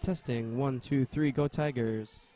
Testing. 1, 2, 3. Go Tigers.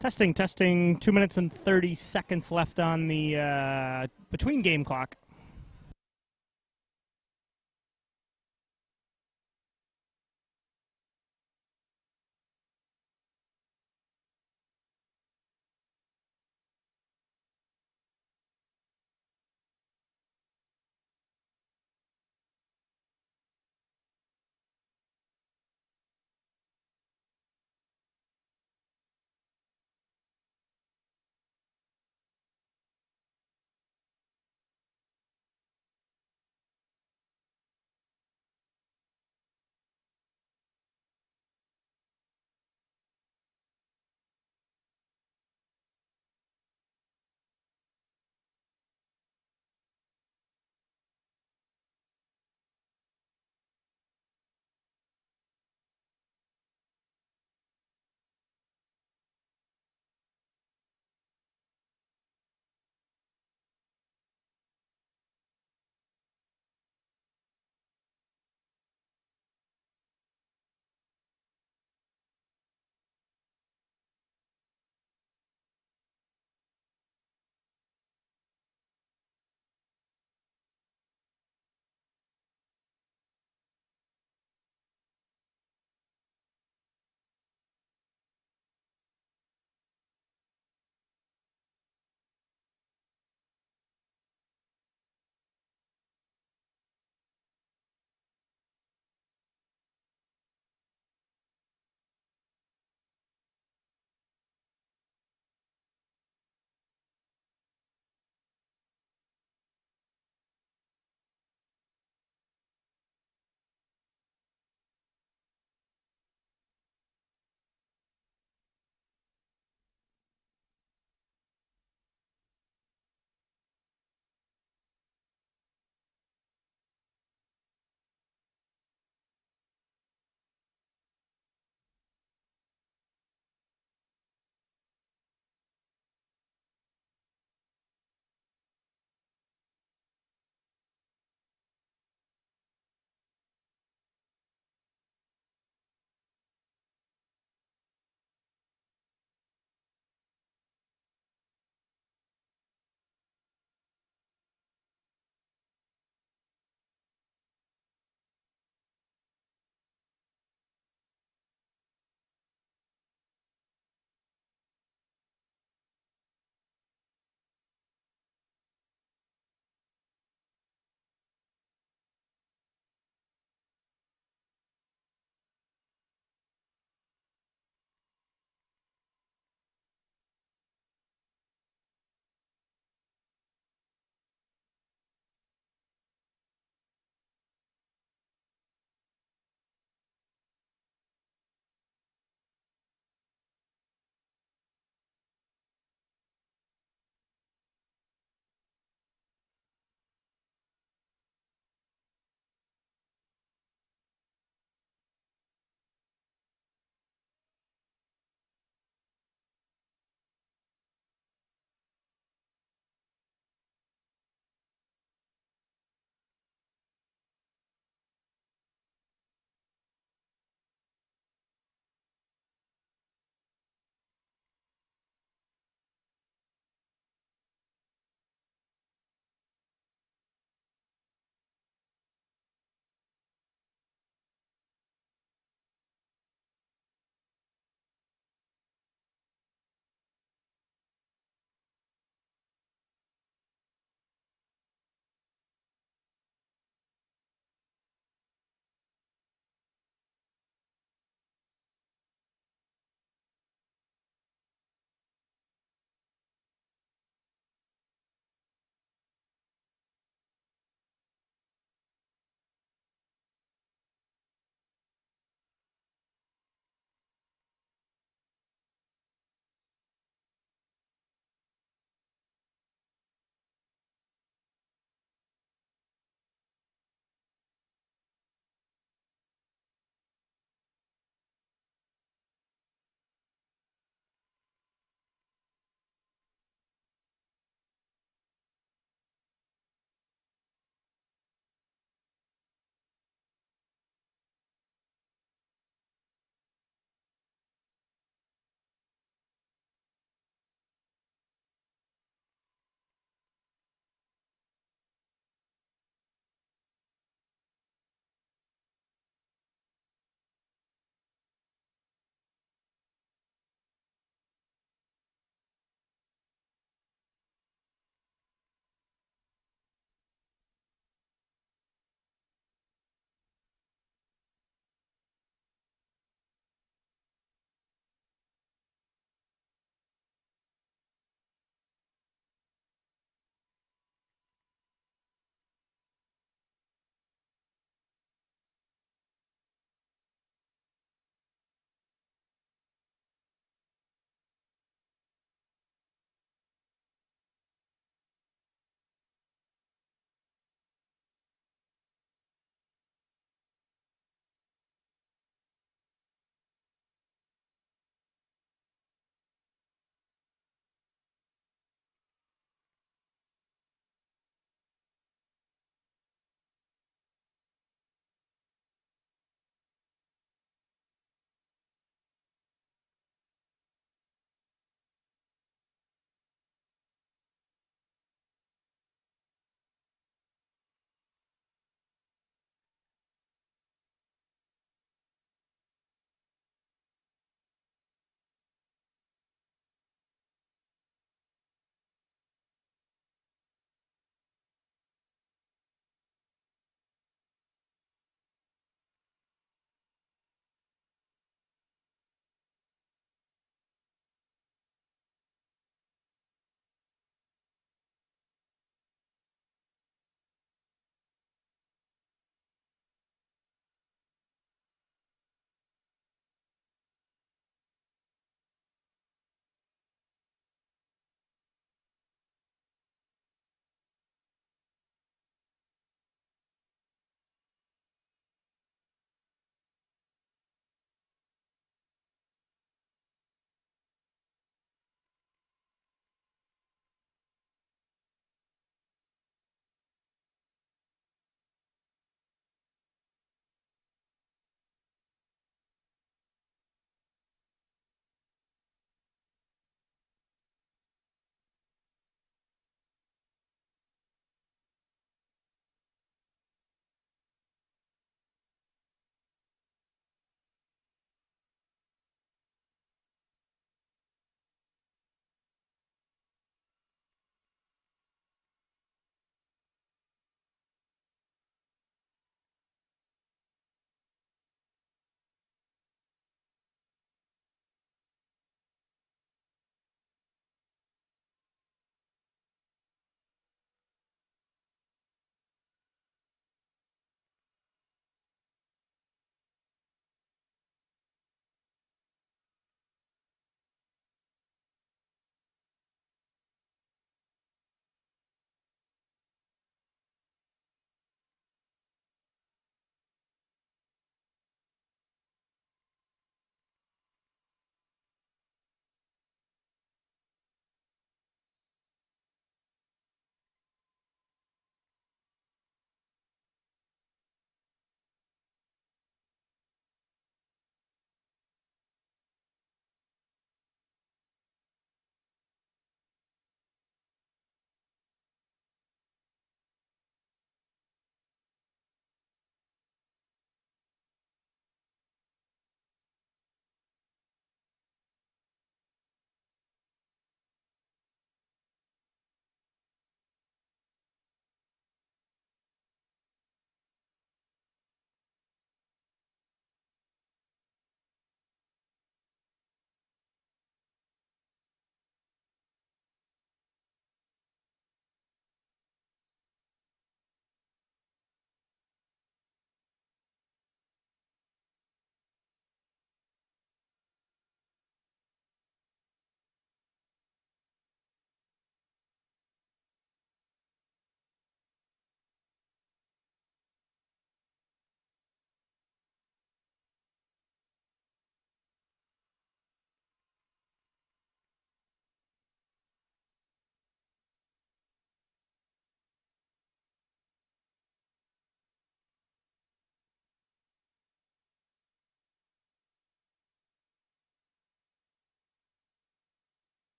Testing, testing. 2 minutes and 30 seconds left on the between game clock.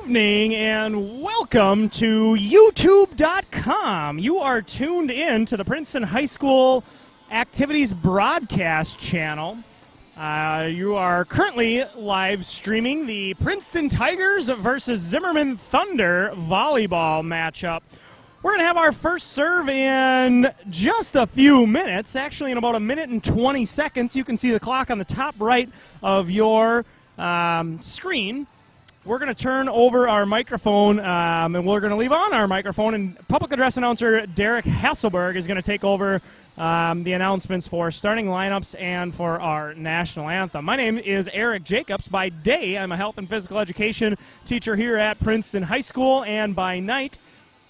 evening and welcome to YouTube.com. You are tuned in to the Princeton High School Activities Broadcast channel. You are currently live streaming the Princeton Tigers versus Zimmerman Thunder volleyball matchup. We're going to have our first serve in just a few minutes, actually in about 1 minute and 20 seconds. You can see the clock on the top right of your screen. We're going to turn over our microphone, and we're going to leave on our microphone, and public address announcer Derek Hasselberg is going to take over the announcements for starting lineups and for our national anthem. My name is Eric Jacobs. By day, I'm a health and physical education teacher here at Princeton High School, and by night,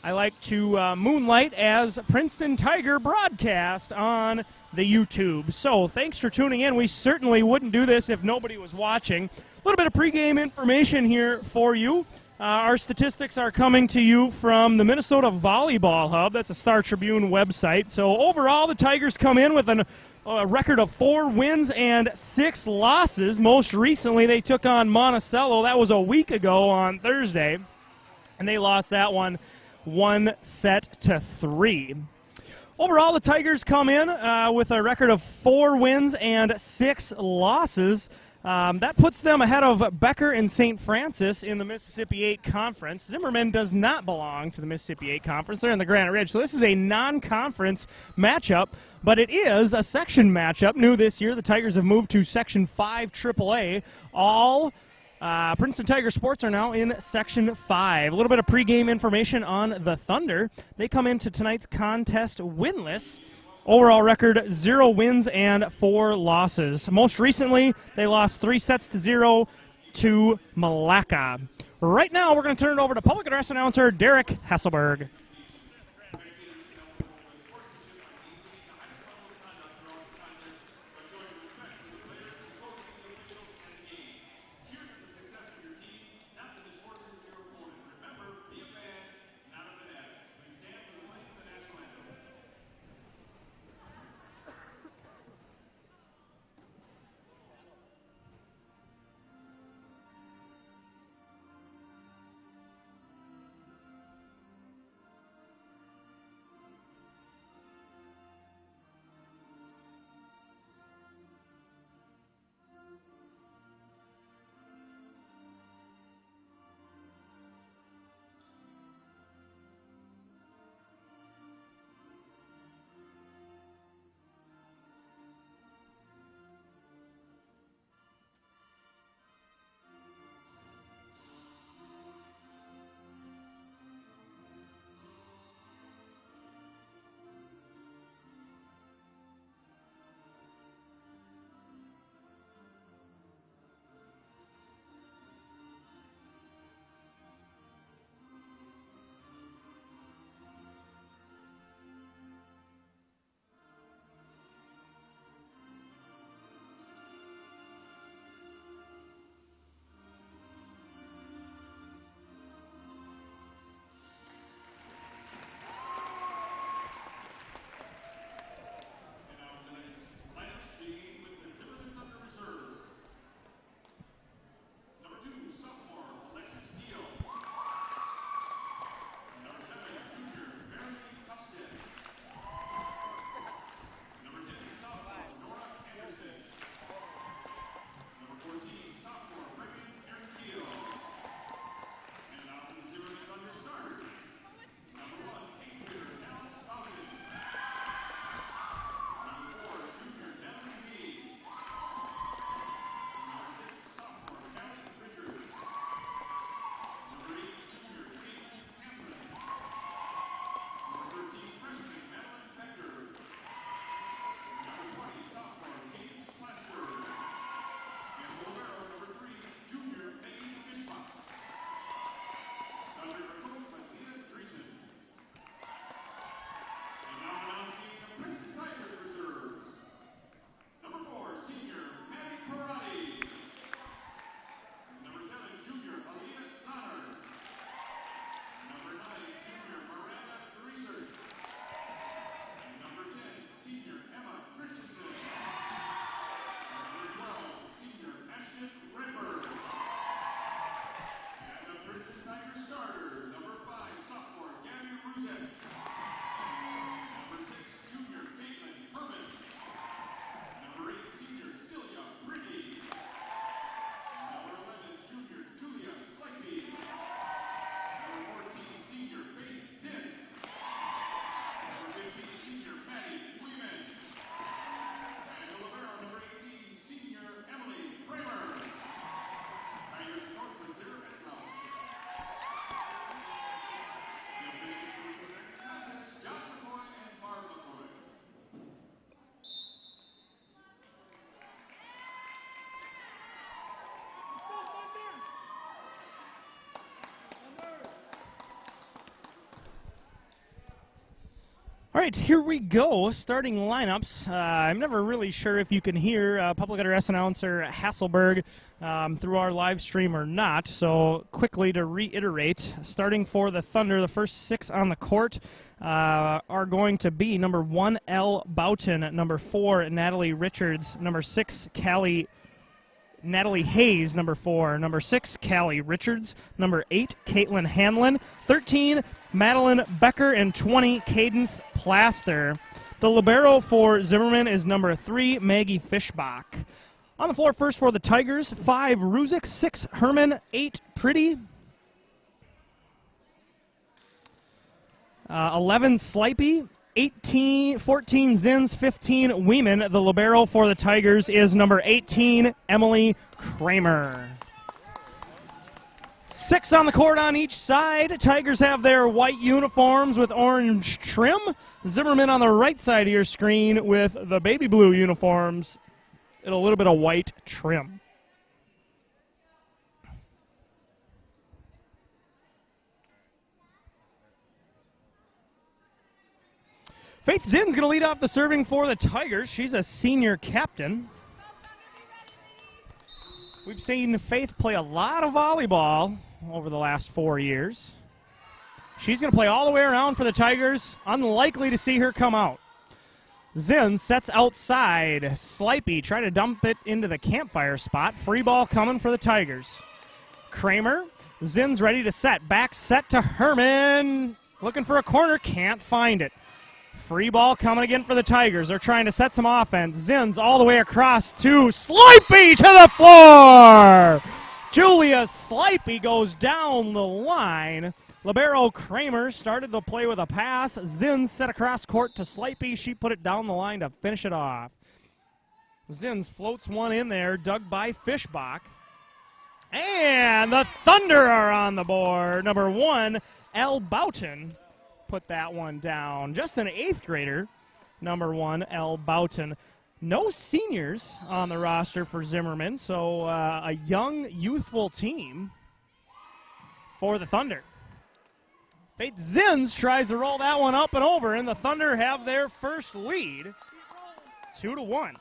I like to moonlight as Princeton Tiger broadcast on the YouTube. So thanks for tuning in. We certainly wouldn't do this if nobody was watching. A little bit of pregame information here for you. Our statistics are coming to you from the Minnesota Volleyball Hub. That's a Star Tribune website. So overall, the Tigers come in with a record of 4 wins and 6 losses. Most recently, they took on Monticello. That was a week ago on Thursday, and they lost that one 1-3. Overall, the Tigers come in with a record of 4 wins and 6 losses. That puts them ahead of Becker and St. Francis in the Mississippi 8 Conference. Zimmerman does not belong to the Mississippi 8 Conference. They're in the Granite Ridge. So this is a non-conference matchup, but it is a section matchup. New this year, the Tigers have moved to Section 5 AAA. All Princeton Tiger sports are now in Section 5. A little bit of pregame information on the Thunder. They come into tonight's contest winless. Overall record, 0 wins and 4 losses. Most recently, they lost 3-0 to Malacca. Right now, we're going to turn it over to public address announcer Derek Hasselberg. All right, here we go. Starting lineups. I'm never really sure if you can hear public address announcer Hasselberg through our live stream or not. So quickly to reiterate, starting for the Thunder, the first 6 on the court are going to be number 1, Elle Boughton, number 4, Natalie Richards, number 6, Natalie Hayes, number 4. Number 6, Callie Richards. Number 8, Caitlin Hanlon. 13, Madeline Becker. And 20, Cadence Plaster. The libero for Zimmerman is number 3, Maggie Fischbach. On the floor first for the Tigers, 5, Ruzick. 6, Herman. 8, Pretty. 11, Slipey. 14, Zins, 15, Weeman. The libero for the Tigers is number 18, Emily Kramer. 6 on the court on each side. Tigers have their white uniforms with orange trim. Zimmerman on the right side of your screen with the baby blue uniforms and a little bit of white trim. Faith Zinn's going to lead off the serving for the Tigers. She's a senior captain. We've seen Faith play a lot of volleyball over the last 4 years. She's going to play all the way around for the Tigers. Unlikely to see her come out. Zinn sets outside. Slipey trying to dump it into the campfire spot. Free ball coming for the Tigers. Kramer. Zinn's ready to set. Back set to Herman. Looking for a corner. Can't find it. Free ball coming again for the Tigers. They're trying to set some offense. Zins all the way across to Slipey to the floor. Julia Slipey goes down the line. Libero Kramer started the play with a pass. Zins set across court to Slipey. She put it down the line to finish it off. Zins floats one in there, dug by Fischbach. And the Thunder are on the board. Number 1, Elle Boughton. Put that one down. Just an 8th grader, number 1, Elle Boughton. No seniors on the roster for Zimmerman, so a young, youthful team for the Thunder. Faith Zins tries to roll that one up and over, and the Thunder have their first lead, 2-1.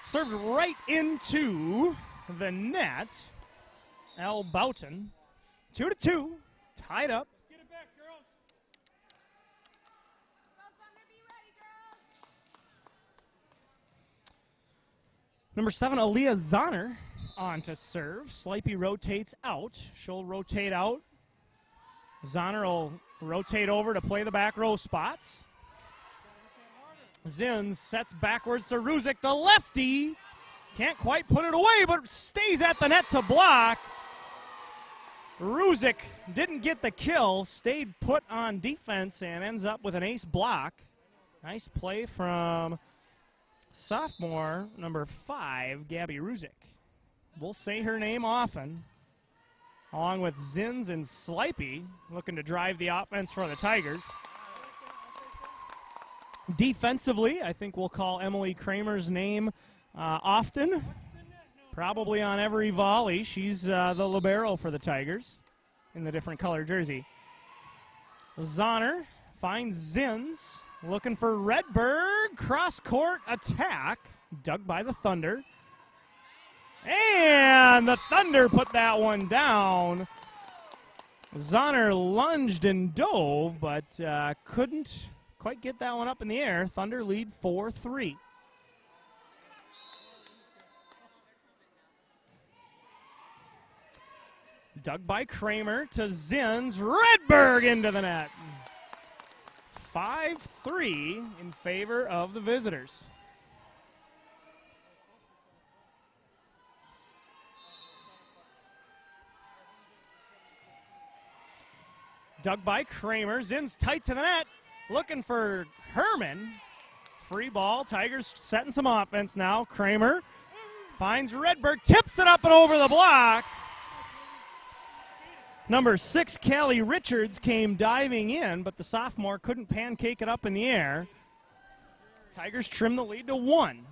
Served right into the net. Elle Boughton. 2-2. Tied up. Let's get it back, girls. Number 7, Aaliyah Zahner on to serve. Slipey rotates out. She'll rotate out. Zahner will rotate over to play the back row spots. Zins sets backwards to Ruzick, the lefty. Can't quite put it away, but stays at the net to block. Ruzick didn't get the kill, stayed put on defense, and ends up with an ace block. Nice play from sophomore, number 5, Gabby Ruzick. We'll say her name often, along with Zins and Slipey, looking to drive the offense for the Tigers. Defensively, I think we'll call Emily Kramer's name often, probably on every volley. She's the libero for the Tigers in the different color jersey. Zahner finds Zins, looking for Redberg, cross-court attack, dug by the Thunder. And the Thunder put that one down. Zahner lunged and dove, but couldn't quite get that one up in the air. Thunder lead 4-3. Dug by Kramer to Zins. Redberg into the net. 5-3 in favor of the visitors. Dug by Kramer. Zins tight to the net. Looking for Herman. Free ball. Tigers setting some offense now. Kramer finds Redberg. Tips it up and over the block. Number 6, Callie Richards, came diving in, but the sophomore couldn't pancake it up in the air. Tigers trim the lead to 1.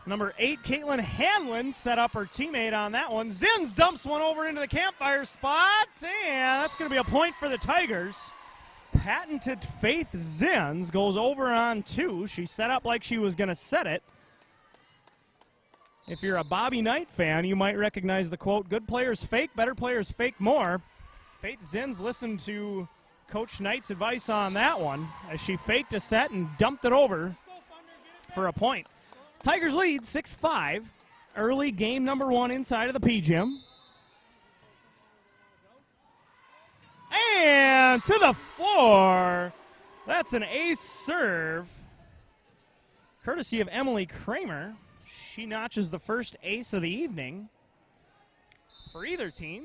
Number 8, Caitlin Hanlon set up her teammate on that one. Zins dumps one over into the campfire spot, and that's going to be a point for the Tigers. Patented Faith Zins goes over on 2. She set up like she was going to set it. If you're a Bobby Knight fan, you might recognize the quote, "Good players fake, better players fake more." Faith Zins listened to Coach Knight's advice on that one as she faked a set and dumped it over for a point. Tigers lead 6-5. Early game number 1 inside of the P-Gym. And to the floor. That's an ace serve. Courtesy of Emily Kramer. She notches the first ace of the evening for either team.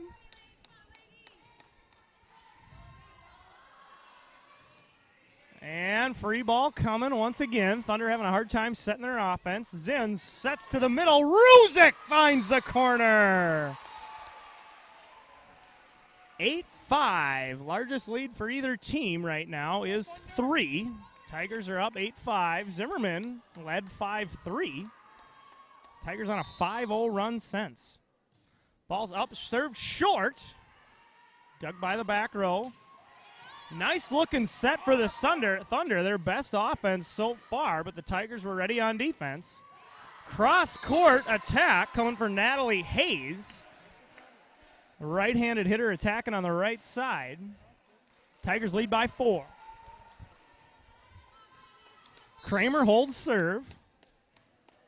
And free ball coming once again. Thunder having a hard time setting their offense. Zins sets to the middle. Ruzic finds the corner. 8-5. Largest lead for either team right now is 3. Tigers are up 8-5. Zimmerman led 5-3. Tigers on a 5-0 run since. Ball's up, served short. Dug by the back row. Nice looking set for the Thunder, their best offense so far, but the Tigers were ready on defense. Cross-court attack coming for Natalie Hayes. Right-handed hitter attacking on the right side. Tigers lead by 4. Kramer holds serve.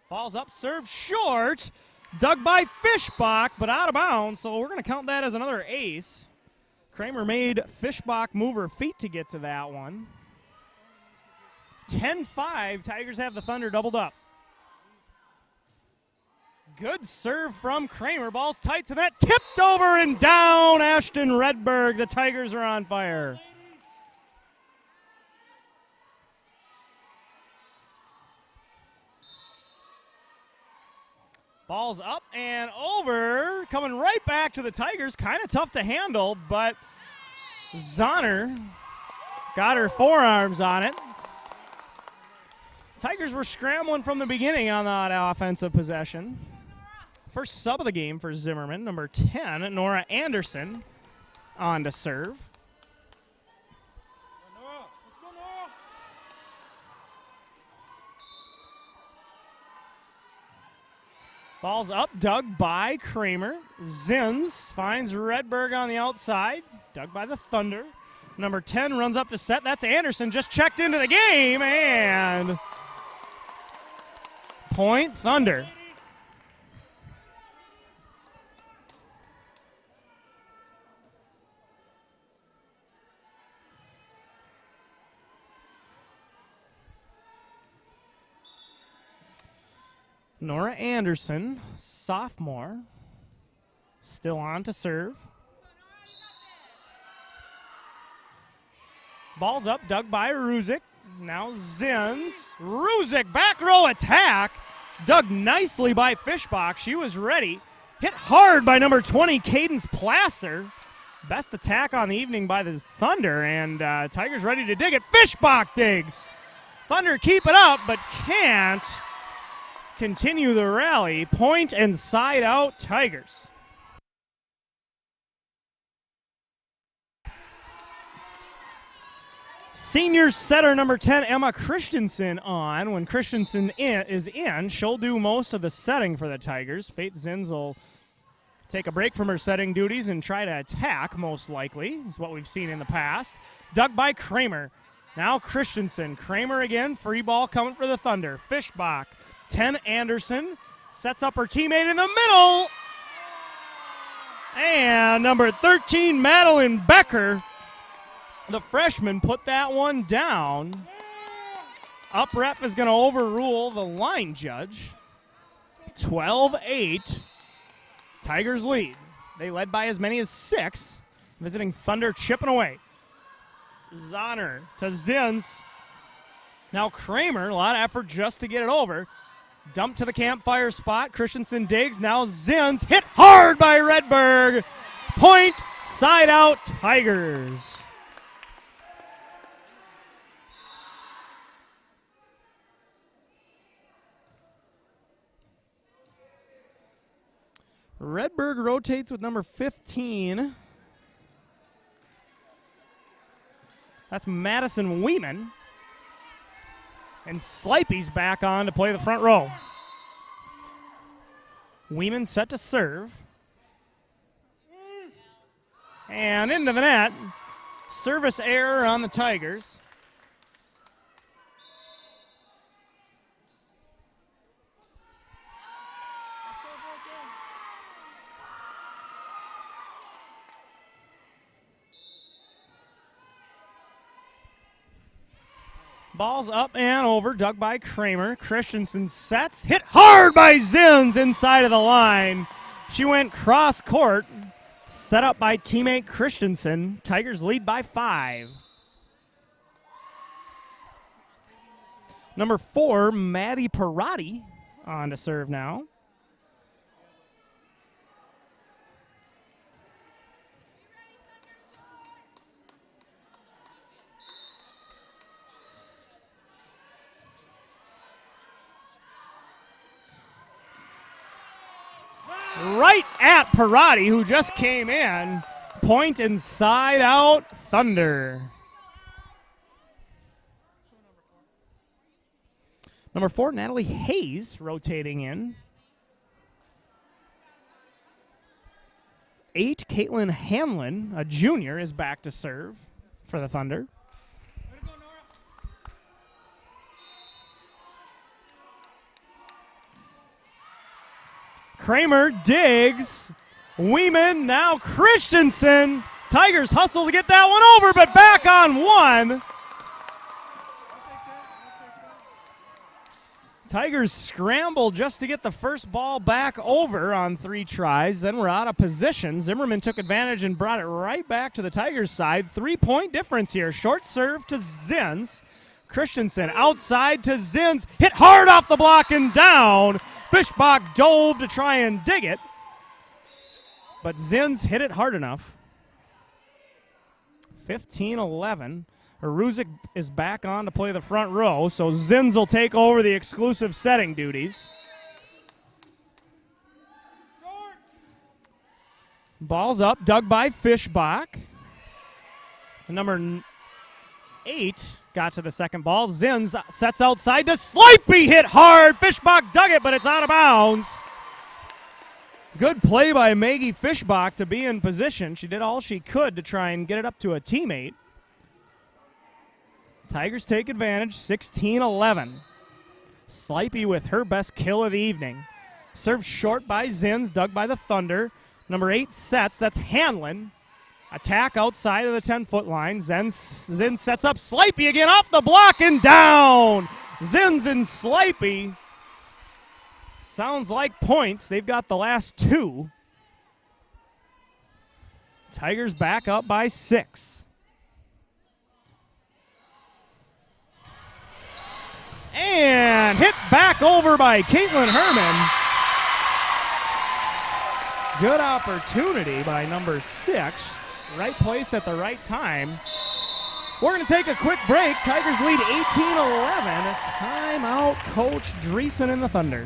Ball's up, serve short. Dug by Fishbach, but out of bounds, so we're going to count that as another ace. Kramer made Fishbach move her feet to get to that one. 10-5, Tigers have the Thunder doubled up. Good serve from Kramer. Ball's tight to that. Tipped over and down. Ashton Redberg. The Tigers are on fire. Ball's up and over. Coming right back to the Tigers. Kind of tough to handle, but Zahner got her forearms on it. Tigers were scrambling from the beginning on that offensive possession. First sub of the game for Zimmerman, number 10, Nora Anderson, on to serve. Ball's up, dug by Kramer. Zins finds Redberg on the outside, dug by the Thunder. Number 10 runs up to set. That's Anderson, just checked into the game, and point Thunder. Nora Anderson, sophomore, still on to serve. Ball's up, dug by Ruzic. Now Zins. Ruzic, back row attack. Dug nicely by Fishbach. She was ready. Hit hard by number 20, Cadence Plaster. Best attack on the evening by the Thunder, and Tigers ready to dig it. Fishbach digs. Thunder keep it up, but can't continue the rally. Point and side out Tigers. Senior setter number 10, Emma Christensen, on. When Christensen is in, she'll do most of the setting for the Tigers. Faith Zins will take a break from her setting duties and try to attack, most likely, is what we've seen in the past. Dug by Kramer. Now Christensen. Kramer again. Free ball coming for the Thunder. Fishbach. 10 Anderson sets up her teammate in the middle. And number 13, Madeline Becker, the freshman, put that one down. Up ref is going to overrule the line judge. 12-8. Tigers lead. They led by as many as 6. Visiting Thunder chipping away. Zahner to Zins. Now Kramer, a lot of effort just to get it over. Dump to the campfire spot. Christensen digs. Now Zins. Hit hard by Redberg. Point, side out, Tigers. Redberg rotates with number 15. That's Madison Weeman. And Slipey's back on to play the front row. Weeman set to serve. And into the net. Service error on the Tigers. Ball's up and over, dug by Kramer. Christensen sets, hit hard by Zins inside of the line. She went cross court, set up by teammate Christensen. Tigers lead by 5. Number 4, Maddie Parati on to serve now. Right at Parati, who just came in. Point inside out, Thunder. Number 4, Natalie Hayes rotating in. 8, Caitlin Hanlon, a junior, is back to serve for the Thunder. Kramer digs. Weeman, now Christensen. Tigers hustle to get that one over, but back on one. Tigers scramble just to get the first ball back over on 3 tries. Then we're out of position. Zimmerman took advantage and brought it right back to the Tigers' side. 3-point difference here. Short serve to Zins. Christensen outside to Zins. Hit hard off the block and down. Fischbach dove to try and dig it, but Zins hit it hard enough. 15-11. Aruzik is back on to play the front row, so Zins will take over the exclusive setting duties. Ball's up, dug by Fischbach. Number 8 got to the second ball. Zins sets outside to Slipey, hit hard. Fischbach dug it, but it's out of bounds. Good play by Maggie Fischbach to be in position. She did all she could to try and get it up to a teammate. Tigers take advantage, 16-11. Slipey with her best kill of the evening. Served short by Zins, dug by the Thunder. Number 8 sets, that's Hanlon. Attack outside of the 10-foot line. Zins sets up Slipey again off the block and down. Zins and Slipey. Sounds like points. They've got the last 2. Tigers back up by 6. And hit back over by Caitlin Herman. Good opportunity by number 6. Right place at the right time. We're going to take a quick break. Tigers lead 18-11. Timeout, Coach Dreesen and the Thunder.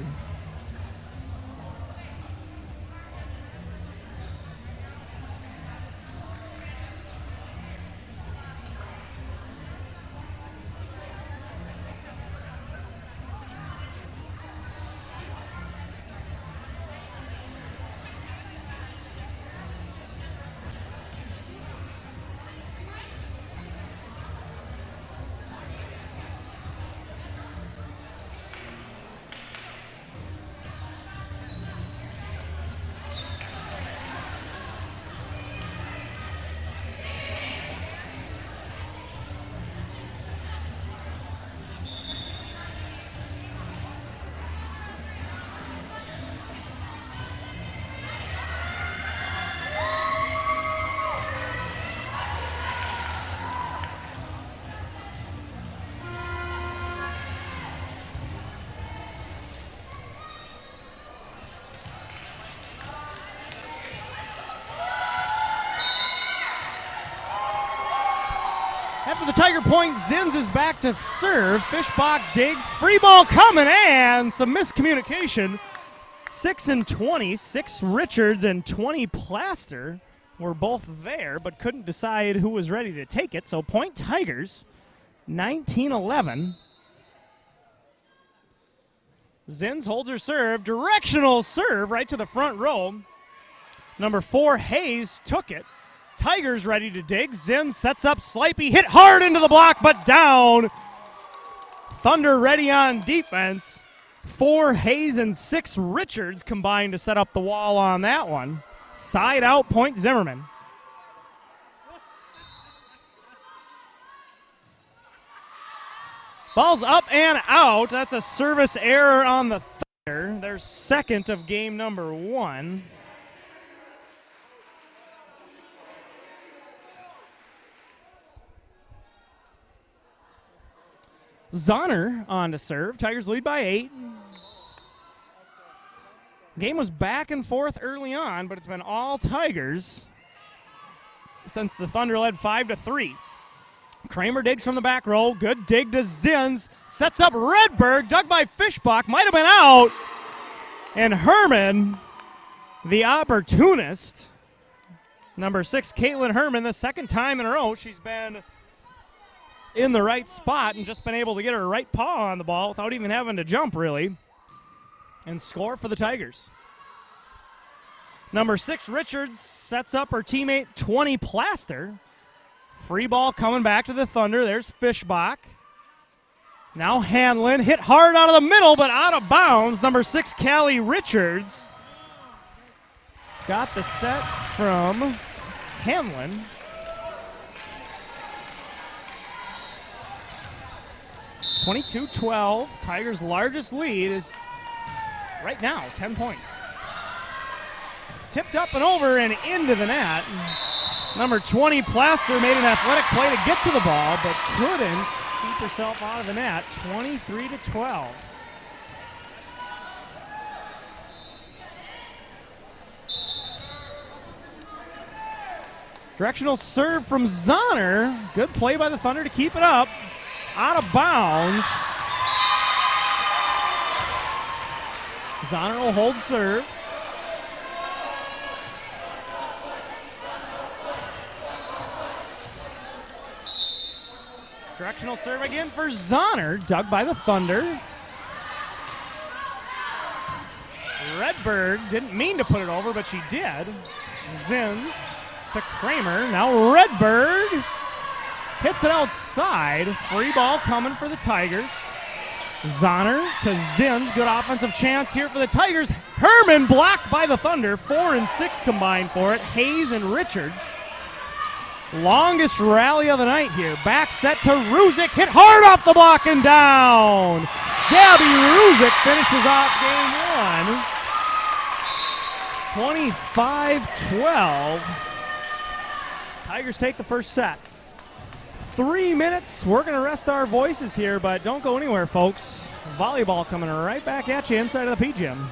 After the Tiger point, Zins is back to serve. Fischbach digs. Free ball coming and some miscommunication. 6 and 20, 6 Richards and 20 Plaster were both there, but couldn't decide who was ready to take it. So point Tigers, 19-11. Zins holds her serve, directional serve right to the front row. Number 4, Hayes, took it. Tigers ready to dig. Zins sets up Slipey, hit hard into the block, but down. Thunder ready on defense. 4 Hayes and 6 Richards combined to set up the wall on that one. Side out, point Zimmerman. Ball's up and out. That's a service error on the Thunder. Their second of game number 1. Zahner on to serve. Tigers lead by 8. Game was back and forth early on, but it's been all Tigers since the Thunder led 5-3. Kramer digs from the back row. Good dig to Zins. Sets up Redberg. Dug by Fischbach. Might have been out. And Herman, the opportunist. Number 6, Caitlin Herman, the second time in a row she's been in the right spot and just been able to get her right paw on the ball without even having to jump, really, and score for the Tigers. Number 6, Richards, sets up her teammate 20 Plaster. Free ball coming back to the Thunder. There's Fischbach. Now Hanlon, hit hard out of the middle, but out of bounds. Number 6, Callie Richards. Got the set from Hanlon. (22-12). Tigers' largest lead is right now 10 points. Tipped up and over and into the net. Number 20, Plaster, made an athletic play to get to the ball, but couldn't keep herself out of the net. 23-12. Directional serve from Zahner. Good play by the Thunder to keep it up. Out of bounds. Zahner will hold serve. Directional serve again for Zahner. Dug by the Thunder. Redberg didn't mean to put it over, but she did. Zins to Kramer. Now Redberg hits it outside. Free ball coming for the Tigers. Zahner to Zins. Good offensive chance here for the Tigers. Herman blocked by the Thunder. 4 and 6 combined for it. Hayes and Richards. Longest rally of the night here. Back set to Ruzick. Hit hard off the block and down. Gabby Ruzick finishes off game 1. 25-12. Tigers take the first set. 3 minutes. We're going to rest our voices here, but don't go anywhere, folks. Volleyball coming right back at you inside of the P-Gym.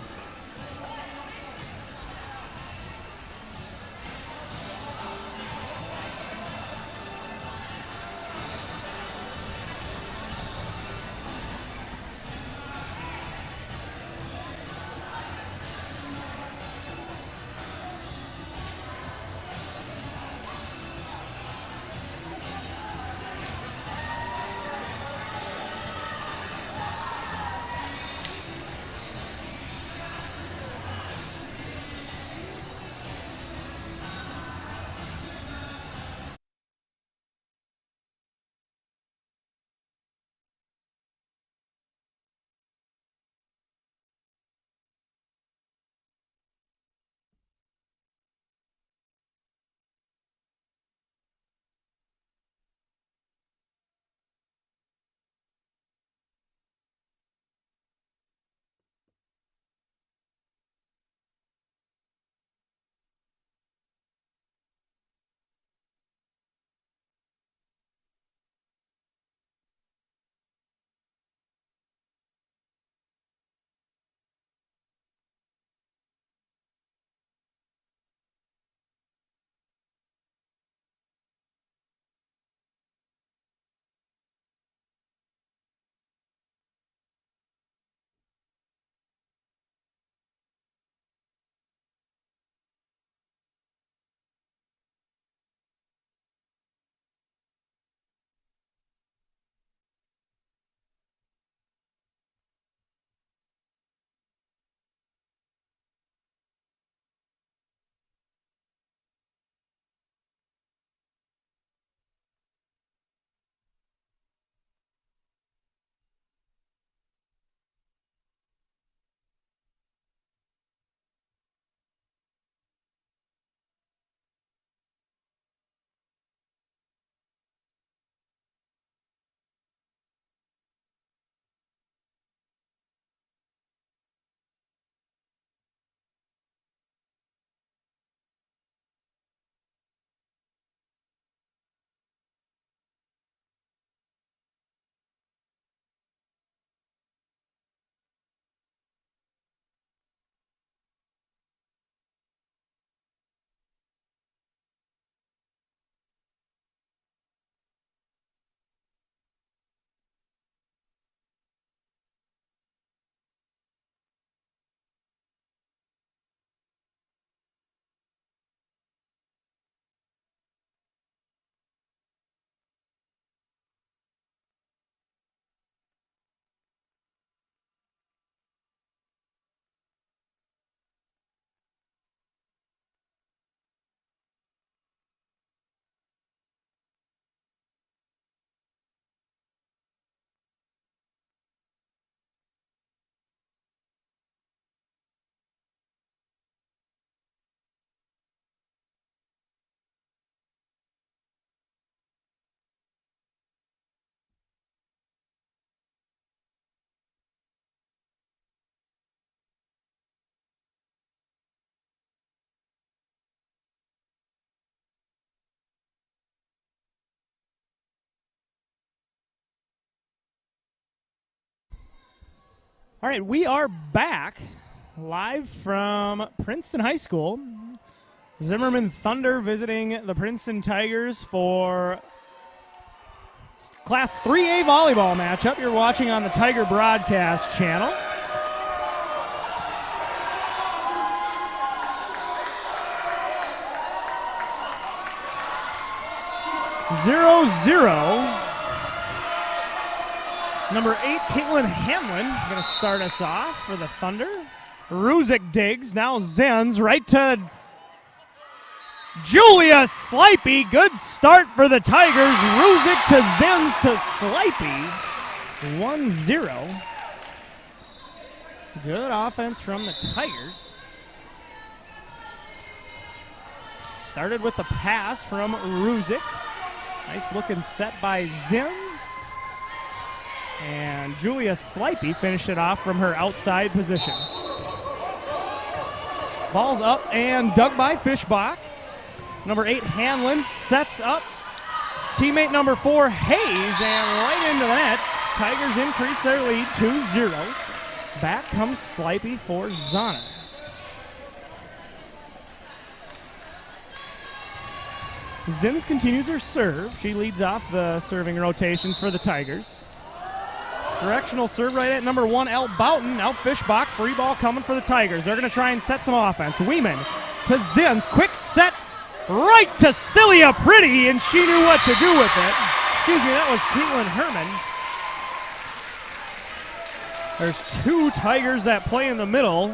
All right, we are back live from Princeton High School. Zimmerman Thunder visiting the Princeton Tigers for Class 3A volleyball matchup. You're watching on the Tiger Broadcast Channel. Zero, zero. Number 8, Caitlin Hamlin, going to start us off for the Thunder. Ruzick digs, now Zenz right to Julia Slipey. Good start for the Tigers. Ruzick to Zenz to Slipey. 1-0. Good offense from the Tigers. Started with the pass from Ruzick. Nice looking set by Zenz. And Julia Slipey finished it off from her outside position. Ball's up and dug by Fischbach. Number 8, Hanlon sets up teammate number 4, Hayes, and right into the net. Tigers increase their lead 2-0. Back comes Slipey for Zana. Zenz continues her serve. She leads off the serving rotations for the Tigers. Directional serve right at number 1, Elle Boughton. Now Fischbach, free ball coming for the Tigers. They're going to try and set some offense. Weeman to Zenz, quick set right to Celia Pretty, and she knew what to do with it. Excuse me, that was Caitlin Herman. There's 2 Tigers that play in the middle.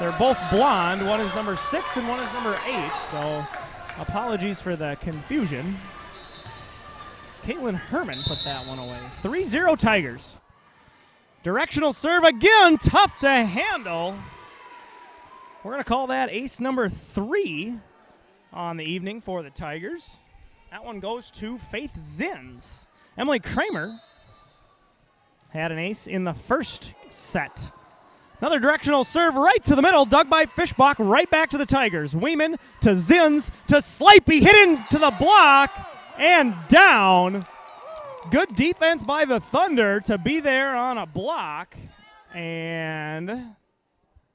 They're both blonde. One is number 6 and one is number 8, so apologies for the confusion. Caitlin Herman put that one away. 3-0 Tigers. Directional serve again, tough to handle. We're going to call that ace number 3 on the evening for the Tigers. That one goes to Faith Zenz. Emily Kramer had an ace in the first set. Another directional serve right to the middle, dug by Fischbach, right back to the Tigers. Weeman to Zenz to Slipey, hit into the block and down. Good defense by the Thunder to be there on a block, and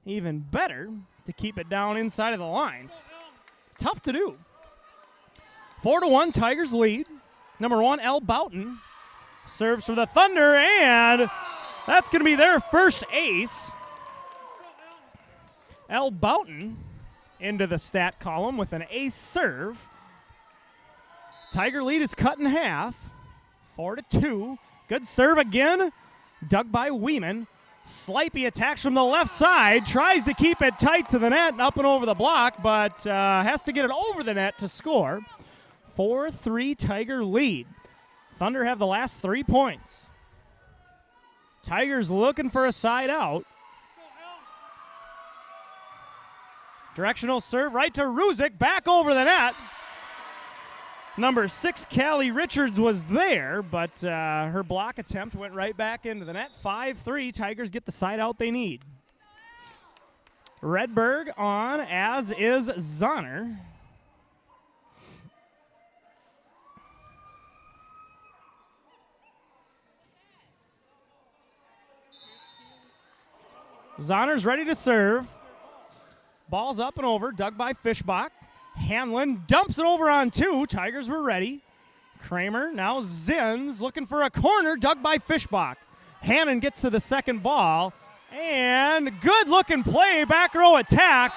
even better to keep it down inside of the lines. Tough to do. 4-1 Tigers lead. Number 1, Elle Boughton serves for the Thunder, and that's going to be their first ace. Elle Boughton into the stat column with an ace serve. Tiger lead is cut in half. 4-2. Good serve again. Dug by Weeman. Slipey attacks from the left side. Tries to keep it tight to the net and up and over the block, but has to get it over the net to score. 4-3 Tiger lead. Thunder have the last 3 points. Tigers looking for a side out. Directional serve right to Ruzick. Back over the net. Number 6, Callie Richards was there, but her block attempt went right back into the net. 5-3, Tigers get the side out they need. Redberg on, as is Zonner. Zonner's ready to serve. Ball's up and over, dug by Fischbach. Hanlon dumps it over on 2. Tigers were ready. Kramer, now Zenz, looking for a corner, dug by Fischbach. Hannon gets to the second ball, and good-looking play, back row attack.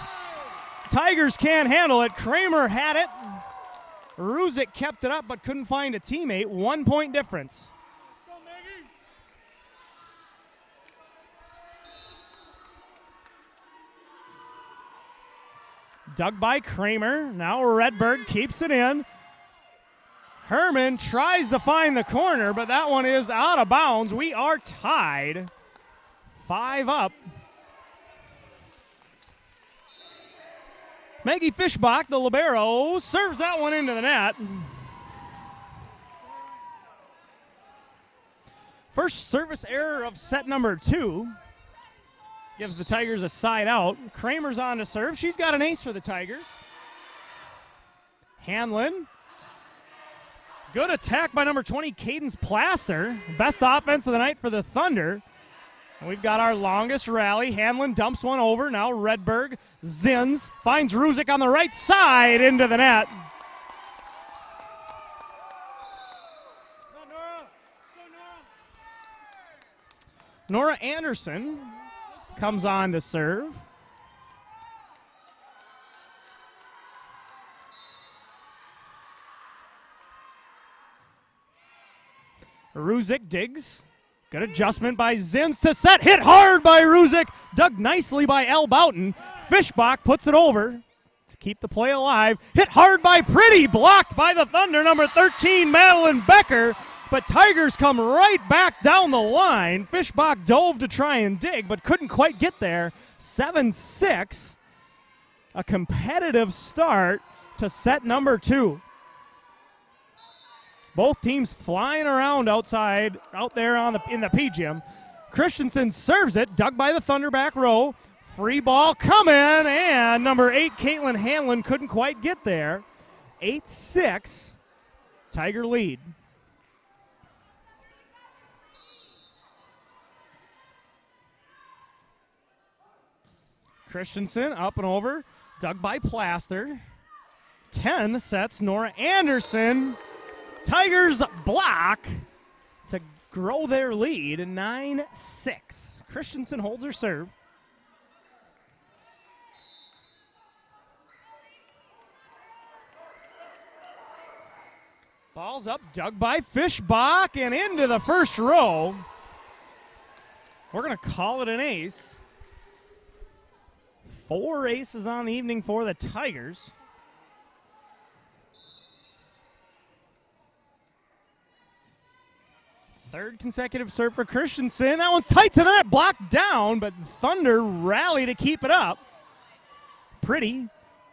Tigers can't handle it. Kramer had it. Ruzick kept it up but couldn't find a teammate. 1 point difference. Dug by Kramer. Now Redberg keeps it in. Herman tries to find the corner, but that one is out of bounds. We are tied. 5 up. Maggie Fischbach, the libero, serves that one into the net. First service error of set number 2. Gives the Tigers a side out. Kramer's on to serve. She's got an ace for the Tigers. Hanlon. Good attack by number 20, Cadence Plaster. Best offense of the night for the Thunder. We've got our longest rally. Hanlon dumps one over. Now Redberg. Zins finds Ruzick on the right side into the net. Nora Anderson comes on to serve. Ruzick digs. Good adjustment by Zins to set. Hit hard by Ruzick. Dug nicely by L. Boughton. Fishbach puts it over to keep the play alive. Hit hard by Pretty. Blocked by the Thunder, number 13, Madeline Becker. But Tigers come right back down the line. Fishbach dove to try and dig, but couldn't quite get there. 7-6. A competitive start to set number 2. Both teams flying around out there in the P-Gym. Christensen serves it, dug by the Thunder back row. Free ball coming, and number 8, Caitlin Hanlon, couldn't quite get there. 8-6, Tiger lead. Christensen up and over, dug by Plaster. 10 sets Nora Anderson. Tigers block to grow their lead, 9-6. Christensen holds her serve. Ball's up, dug by Fishbach, and into the first row. We're going to call it an ace. 4 aces on the evening for the Tigers. Third consecutive serve for Christensen. That one's tight to the net, blocked down, but Thunder rally to keep it up. Pretty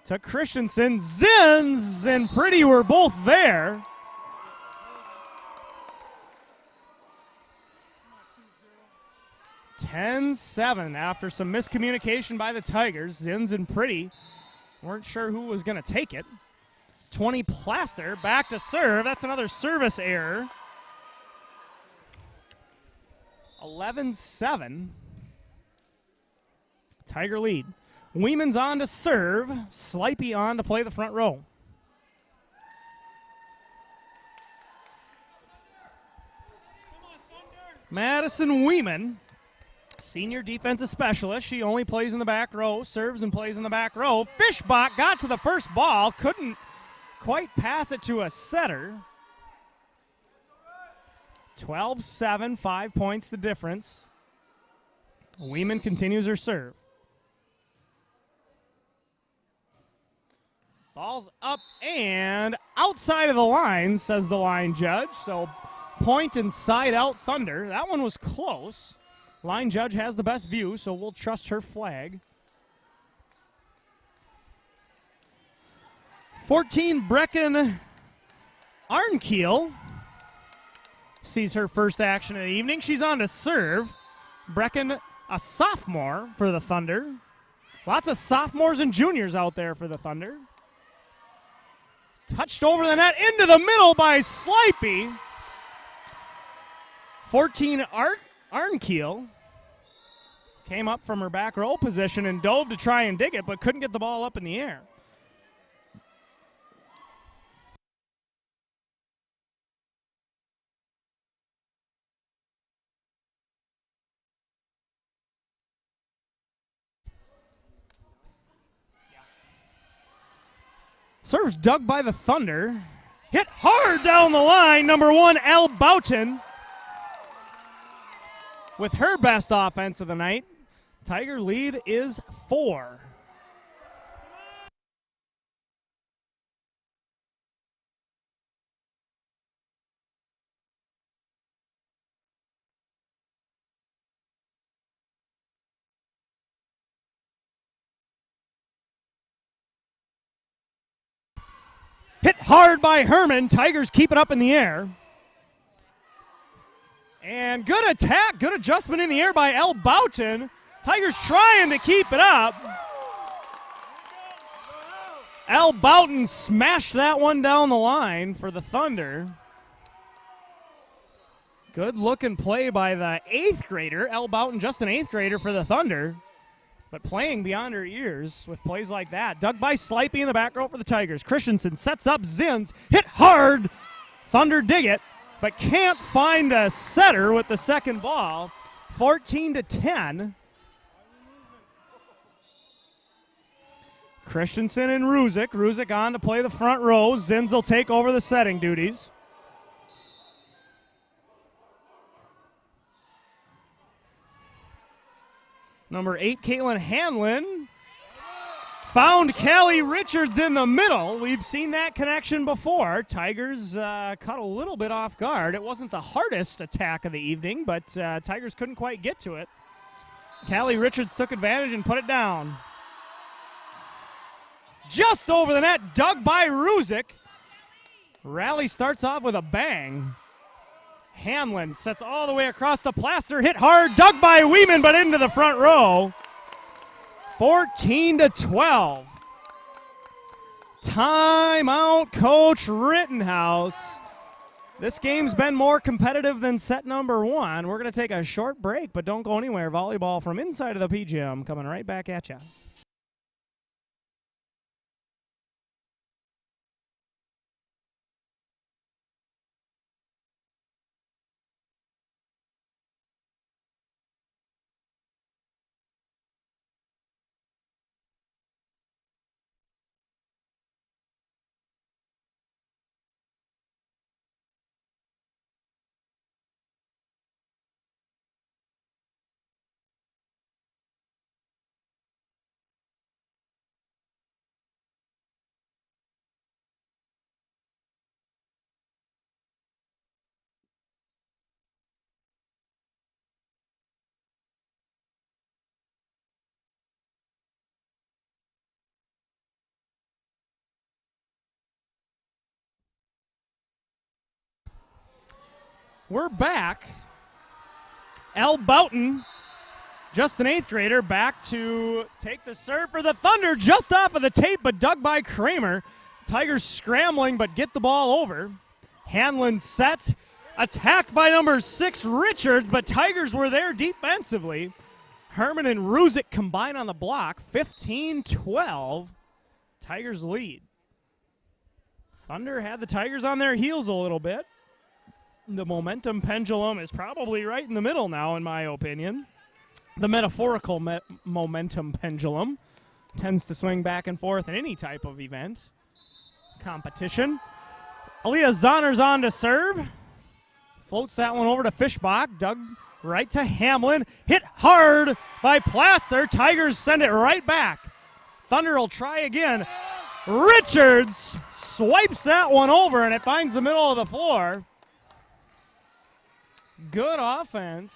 to Christensen. Zins and Pretty were both there. (10-7) after some miscommunication by the Tigers. Zins and Pretty weren't sure who was going to take it. 20 Plaster back to serve. That's another service error. 11-7. Tiger lead. Weeman's on to serve. Slipey on to play the front row. Madison Weeman, senior defensive specialist. She only plays in the back row, serves and plays in the back row. Fishbach got to the first ball, couldn't quite pass it to a setter. 12-7, 5 points the difference. Weeman continues her serve. Ball's up and outside of the line, says the line judge. So point and side out Thunder. That one was close. Line judge has the best view, so we'll trust her flag. 14, Brecken Arnkiel sees her first action of the evening. She's on to serve. Brecken, a sophomore for the Thunder. Lots of sophomores and juniors out there for the Thunder. Touched over the net, into the middle by Slipey. 14, Arnkiel came up from her back row position and dove to try and dig it, but couldn't get the ball up in the air. Serves dug by the Thunder. Hit hard down the line, number 1, Elle Boughton. With her best offense of the night, Tiger lead is 4. Hit hard by Herman. Tigers keep it up in the air. And good attack, good adjustment in the air by Elle Boughton. Tigers trying to keep it up. Elle Boughton smashed that one down the line for the Thunder. Good looking play by the 8th grader, Elle Boughton, just an 8th grader for the Thunder, but playing beyond her years with plays like that. Dug by Slipey in the back row for the Tigers. Christensen sets up Zins, hit hard. Thunder dig it, but can't find a setter with the second ball. 14-10. Christensen and Ruzick. Ruzick on to play the front row. Zins will take over the setting duties. Number 8, Caitlin Hanlon, found Callie Richards in the middle. We've seen that connection before. Tigers caught a little bit off guard. It wasn't the hardest attack of the evening, but Tigers couldn't quite get to it. Callie Richards took advantage and put it down. Just over the net, dug by Ruzick. Rally starts off with a bang. Hanlon sets all the way across the plaster, hit hard, dug by Weeman, but into the front row. 14-12. Timeout, Coach Rittenhouse. This game's been more competitive than set number 1. We're going to take a short break, but don't go anywhere. Volleyball from inside of the P-Gym coming right back at you. We're back. Elle Boughton, just an 8th grader, back to take the serve for the Thunder, just off of the tape, but dug by Kramer. Tigers scrambling, but get the ball over. Hanlon set, attacked by number 6, Richards, but Tigers were there defensively. Herman and Ruzick combine on the block. 15-12. Tigers lead. Thunder had the Tigers on their heels a little bit. The momentum pendulum is probably right in the middle now, in my opinion. The metaphorical momentum pendulum tends to swing back and forth in any type of event. Competition. Aaliyah Zahner's on to serve. Floats that one over to Fischbach. Dug right to Hamlin. Hit hard by Plaster. Tigers send it right back. Thunder will try again. Richards swipes that one over, and it finds the middle of the floor. Good offense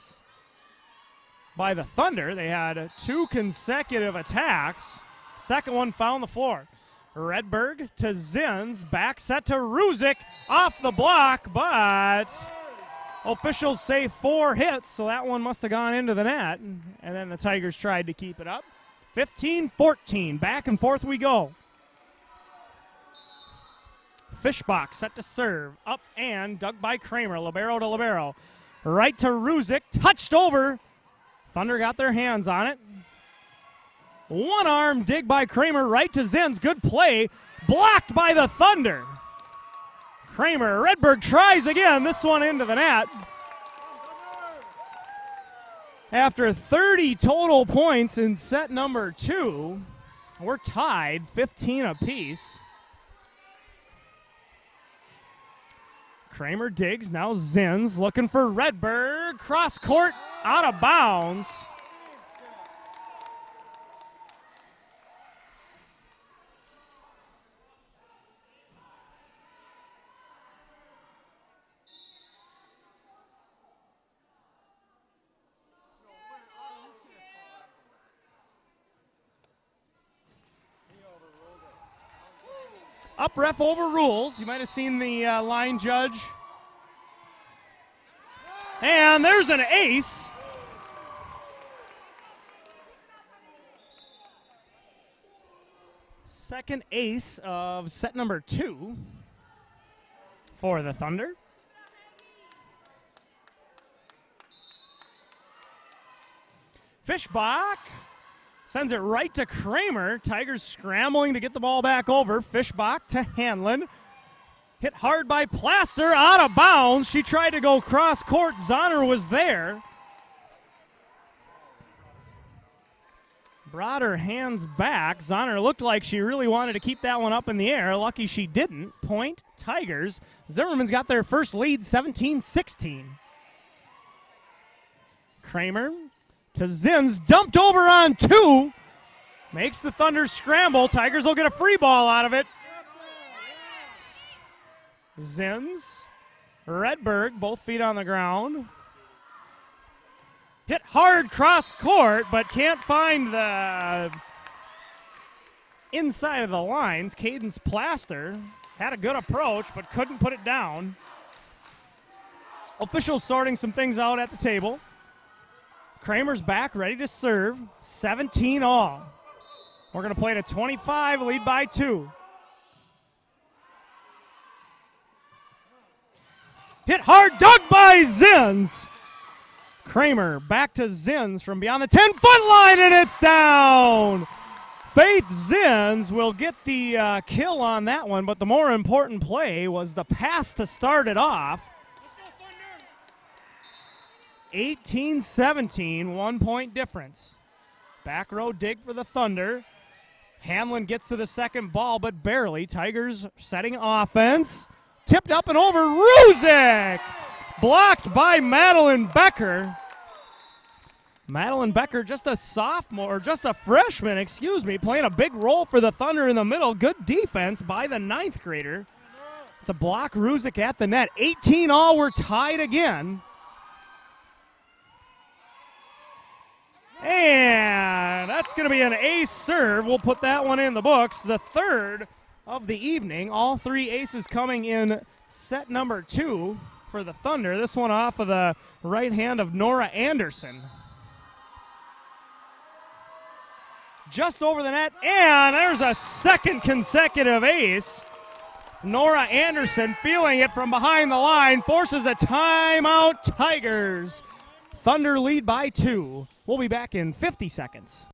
by the Thunder. They had 2 consecutive attacks. Second one found the floor. Redberg to Zins. Back set to Ruzick. Off the block, but officials say 4 hits, so that one must have gone into the net. And then the Tigers tried to keep it up. 15-14. Back and forth we go. Fischbach set to serve. Up and dug by Kramer. Libero to libero. Right to Ruzick, touched over. Thunder got their hands on it. One arm dig by Kramer, right to Zins. Good play, blocked by the Thunder. Kramer, Redberg tries again, this one into the net. After 30 total points in set number 2, we're tied 15 apiece. Kramer digs, now Zins looking for Redberg. Cross court, out of bounds. Up ref overrules. You might have seen the line judge. And there's an ace. Second ace of set number 2 for the Thunder. Fishbach sends it right to Kramer. Tigers scrambling to get the ball back over. Fishbach to Hanlon. Hit hard by Plaster, out of bounds. She tried to go cross court. Zahner was there. Brought her hands back. Zahner looked like she really wanted to keep that one up in the air. Lucky she didn't. Point Tigers. Zimmerman's got their first lead, 17-16. Kramer to Zins, dumped over on two. Makes the Thunder scramble. Tigers will get a free ball out of it. Zins, Redberg, both feet on the ground. Hit hard cross court, but can't find the inside of the lines. Cadence Plaster had a good approach, but couldn't put it down. Officials sorting some things out at the table. Kramer's back, ready to serve. 17 all. We're going to play to 25, lead by 2. Hit hard, dug by Zins. Kramer back to Zins from beyond the 10-foot line, and it's down. Faith Zins will get the kill on that one, but the more important play was the pass to start it off. 18-17, 1 point difference. Back row dig for the Thunder. Hamlin gets to the second ball, but barely. Tigers setting offense. Tipped up and over. Ruzick! Blocked by Madeline Becker. Madeline Becker, just a sophomore, just a freshman, excuse me, playing a big role for the Thunder in the middle. Good defense by the 9th grader. It's a block. Ruzick at the net. 18 all, we're tied again. And that's going to be an ace serve. We'll put that one in the books. The third of the evening. All 3 aces coming in set number 2 for the Thunder. This one off of the right hand of Nora Anderson. Just over the net, and there's a second consecutive ace. Nora Anderson feeling it from behind the line, forces a timeout. Tigers. Thunder lead by 2. We'll be back in 50 seconds.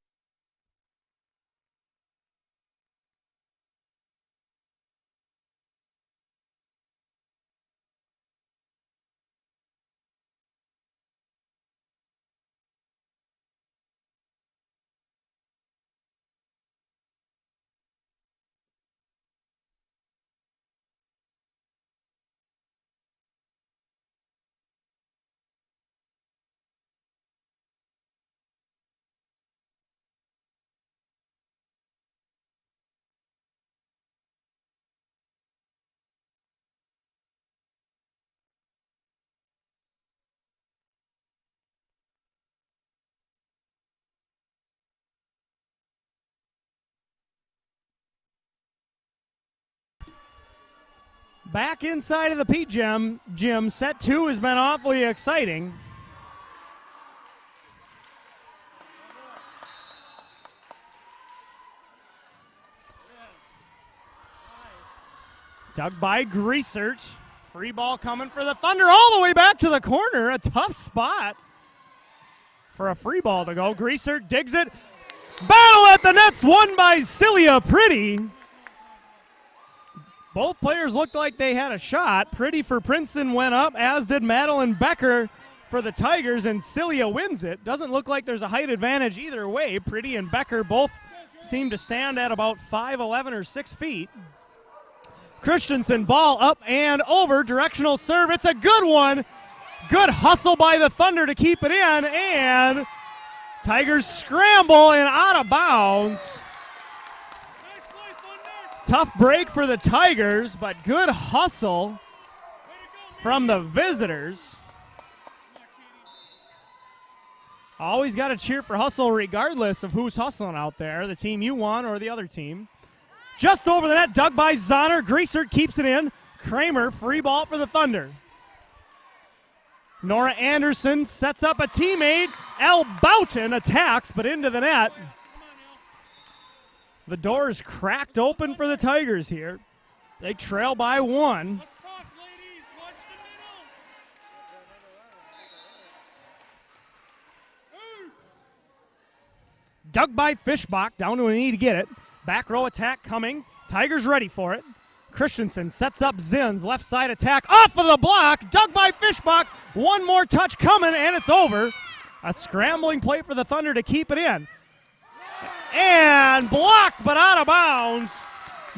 Back inside of the P-Gym, set 2 has been awfully exciting. Dug by Greasert. Free ball coming for the Thunder all the way back to the corner. A tough spot for a free ball to go. Greasert digs it. Battle at the nets, won by Celia Pretty. Both players looked like they had a shot. Pretty for Princeton went up, as did Madeline Becker for the Tigers, and Celia wins it. Doesn't look like there's a height advantage either way. Pretty and Becker both seem to stand at about 5'11" or 6 feet. Christensen, ball up and over, directional serve. It's a good one. Good hustle by the Thunder to keep it in, and Tigers scramble and out of bounds. Tough break for the Tigers, but good hustle from the visitors. Always got to cheer for hustle regardless of who's hustling out there, the team you want or the other team. Just over the net, dug by Zahner. Greasert keeps it in. Kramer, free ball for the Thunder. Nora Anderson sets up a teammate. Elle Boughton attacks, but into the net. The door is cracked open for the Tigers here. They trail by 1. Let's talk, ladies. Watch the middle. Dug by Fishbach, down to a knee to get it. Back row attack coming. Tigers ready for it. Christensen sets up Zins. Left side attack off of the block. Dug by Fishbach. One more touch coming, and it's over. A scrambling play for the Thunder to keep it in. And blocked, but out of bounds.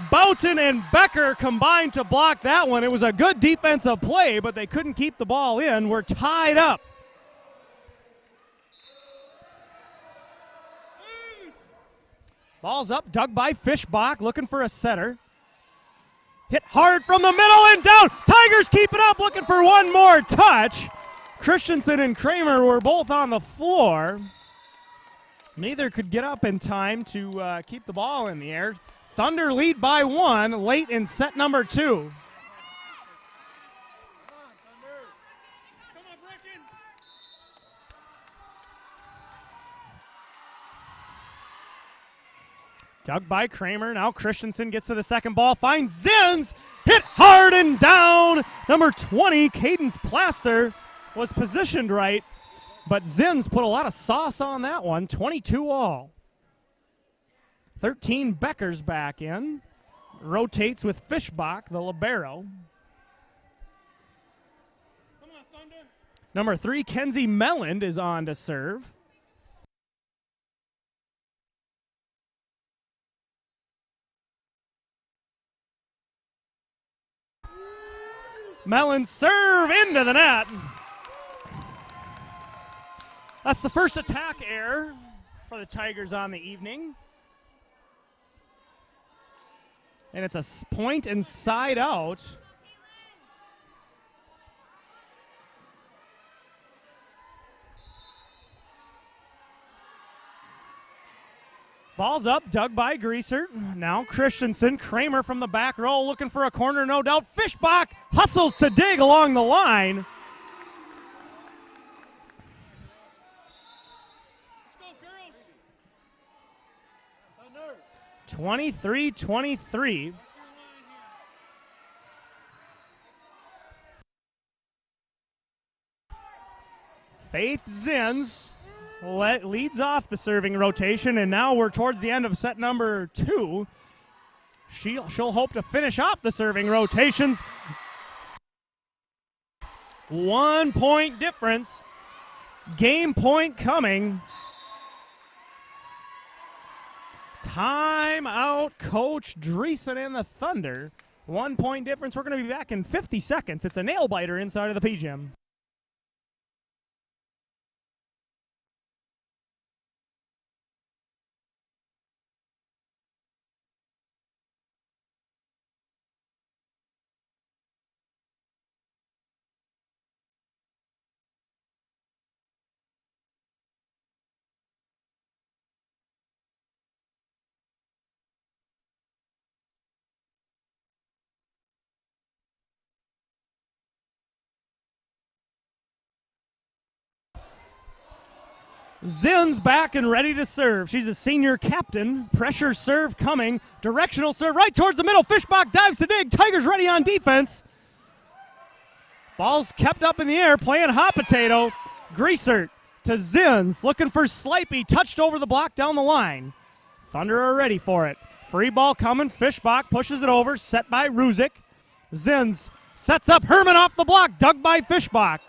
Boughton and Becker combined to block that one. It was a good defensive play, but they couldn't keep the ball in. We're tied up. Ball's up, dug by Fishbach, looking for a setter. Hit hard from the middle and down. Tigers keep it up, looking for one more touch. Christensen and Kramer were both on the floor. Neither could get up in time to keep the ball in the air. Thunder lead by one late in set number 2. Dug by Kramer. Now Christensen gets to the second ball. Finds Zins. Hit hard and down. Number 20, Cadence Plaster, was positioned right. But Zins put a lot of sauce on that one. 22 all. 13 Becker's back in. Rotates with Fishbach, the libero. Come on, Thunder. Number 3, Kenzie Melland is on to serve. Mellon serve into the net. That's the first attack error for the Tigers on the evening. And it's a point and side out. Ball's up, dug by Greaser. Now Christensen. Kramer from the back row looking for a corner, no doubt. Fishbach hustles to dig along the line. Let's go, girls. 23-23. Faith Zins leads off the serving rotation, and now we're towards the end of set number 2. She'll hope to finish off the serving rotations. 1 point difference. Game point coming. Timeout, Coach Dreesen and the Thunder. 1 point difference. We're going to be back in 50 seconds. It's a nail biter inside of the P-Gym. Zins back and ready to serve. She's a senior captain. Pressure serve coming. Directional serve right towards the middle. Fishbach dives to dig. Tigers ready on defense. Ball's kept up in the air, playing hot potato. Greaser to Zins, looking for Slipey. Touched over the block down the line. Thunder are ready for it. Free ball coming. Fishbach pushes it over. Set by Ruzick. Zins sets up Herman off the block. Dug by Fishbach.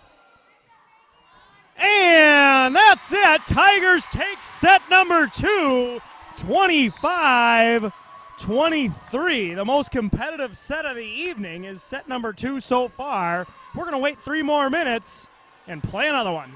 And that's it. Tigers take set number 2, 25-23. The most competitive set of the evening is set number 2 so far. We're going to wait 3 more minutes and play another one.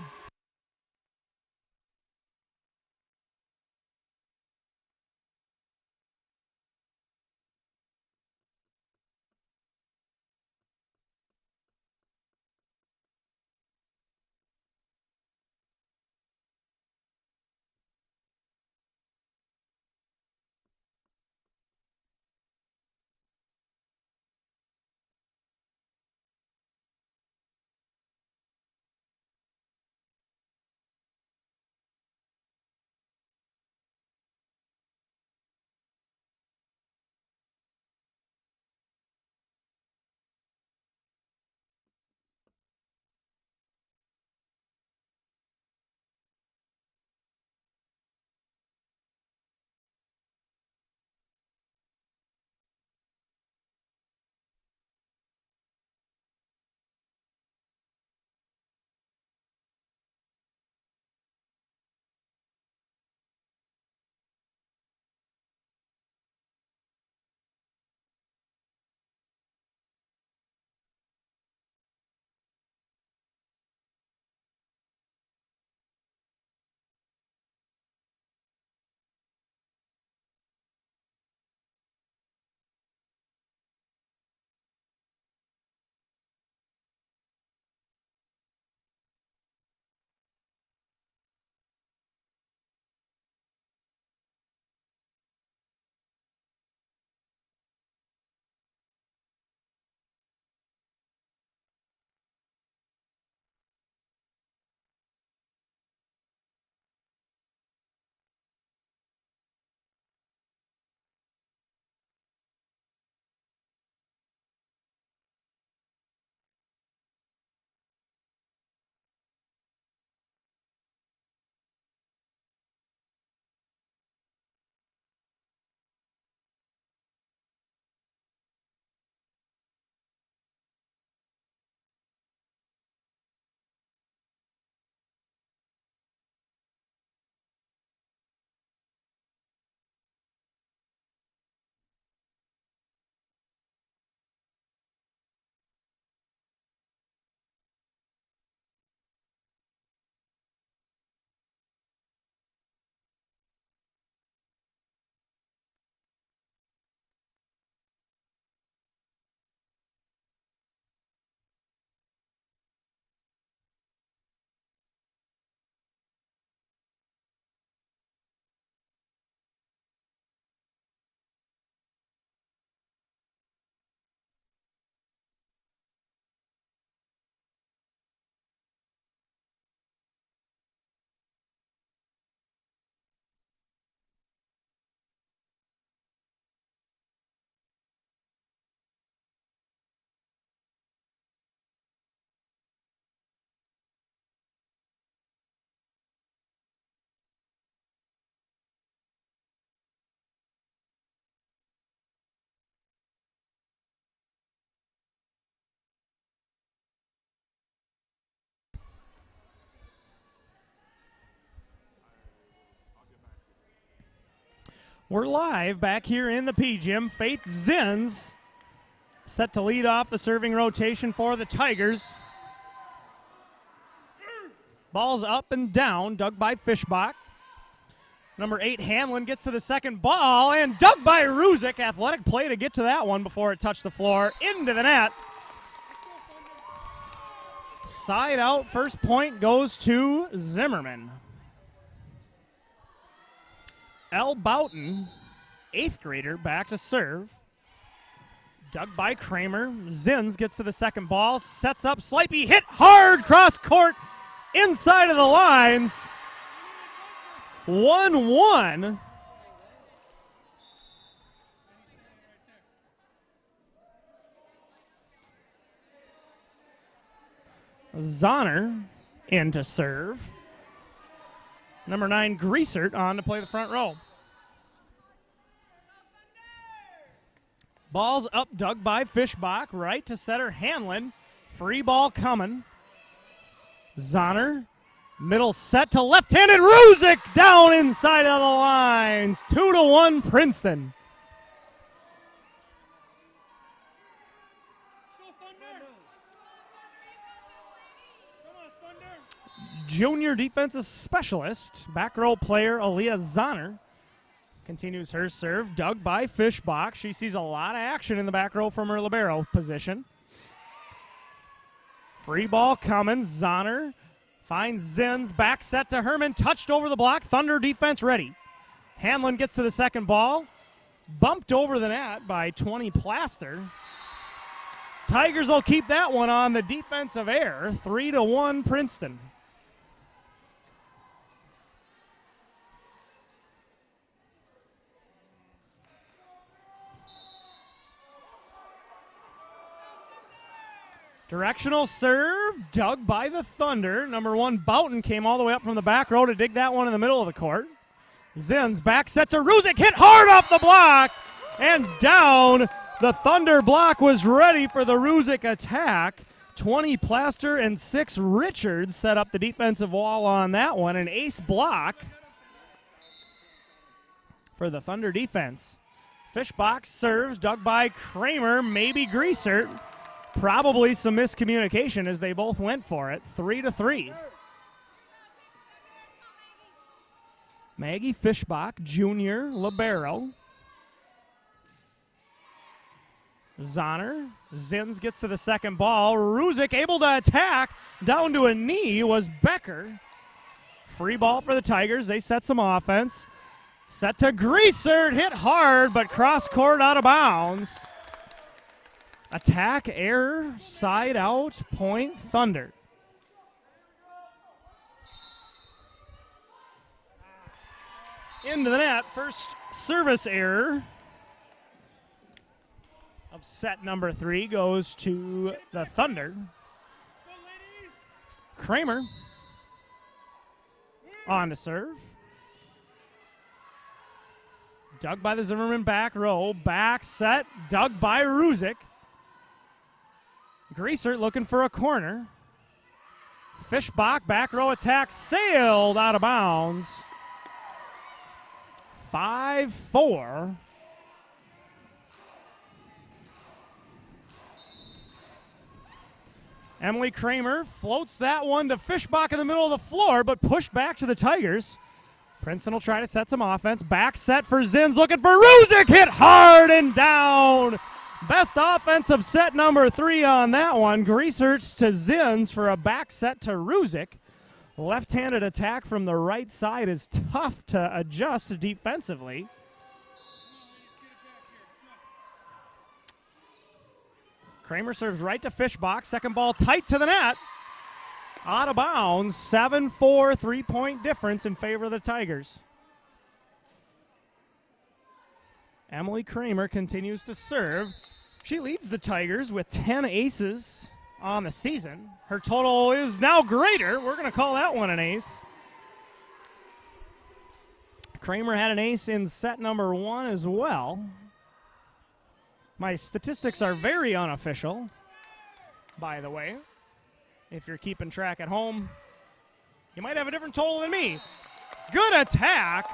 We're live back here in the P-Gym. Faith Zins set to lead off the serving rotation for the Tigers. Ball's up and down, dug by Fischbach. Number 8, Hanlon, gets to the second ball, and dug by Ruzick. Athletic play to get to that one before it touched the floor. Into the net. Side out, first point goes to Zimmerman. L. Boughton, 8th grader, back to serve. Dug by Kramer. Zins gets to the second ball, sets up. Slipey hit hard cross court inside of the lines. 1-1. Zahner in to serve. Number 9, Griesert, on to play the front row. Ball's up, dug by Fischbach. Right to setter Hanlon. Free ball coming. Zahner. Middle set to left-handed Ruzick down inside of the lines. 2-1 Princeton. Junior defensive specialist, back row player Aaliyah Zahner continues her serve. Dug by Fischbach. She sees a lot of action in the back row from her libero position. Free ball coming. Zahner finds Zins. Back set to Herman. Touched over the block. Thunder defense ready. Hanlon gets to the second ball. Bumped over the net by 20 Plaster. Tigers will keep that one on the defensive error. 3-1 Princeton. Directional serve, dug by the Thunder. Number 1, Boughton, came all the way up from the back row to dig that one in the middle of the court. Zins back set to Ruzick, hit hard off the block and down. The Thunder block was ready for the Ruzick attack. 20 Plaster and 6 Richards set up the defensive wall on that one. An ace block for the Thunder defense. Fischbach serves, dug by Kramer, maybe Griesert. Probably some miscommunication as they both went for it. 3-3. Maggie Fischbach, junior, libero. Zahner. Zins gets to the second ball. Ruzick able to attack. Down to a knee was Becker. Free ball for the Tigers. They set some offense. Set to Griesert. Hit hard, but cross court out of bounds. Attack, error, side out, point, Thunder. Into the net, first service error of set number 3 goes to the Thunder. Kramer on to serve. Dug by the Zimmerman back row, back set, dug by Ruzick. Griesert looking for a corner. Fischbach, back row attack, sailed out of bounds. 5-4. Emily Kramer floats that one to Fischbach in the middle of the floor, but pushed back to the Tigers. Princeton will try to set some offense. Back set for Zins, looking for Ruzick, hit hard and down. Best offensive set number 3 on that one. Griesert to Zins for a back set to Ruzick. Left-handed attack from the right side is tough to adjust defensively. Kramer serves right to Fischbach. Second ball tight to the net. Out of bounds. 7-4, 3-point difference in favor of the Tigers. Emily Kramer continues to serve. She leads the Tigers with 10 aces on the season. Her total is now greater. We're going to call that one an ace. Kramer had an ace in set number 1 as well. My statistics are very unofficial, by the way. If you're keeping track at home, you might have a different total than me. Good attack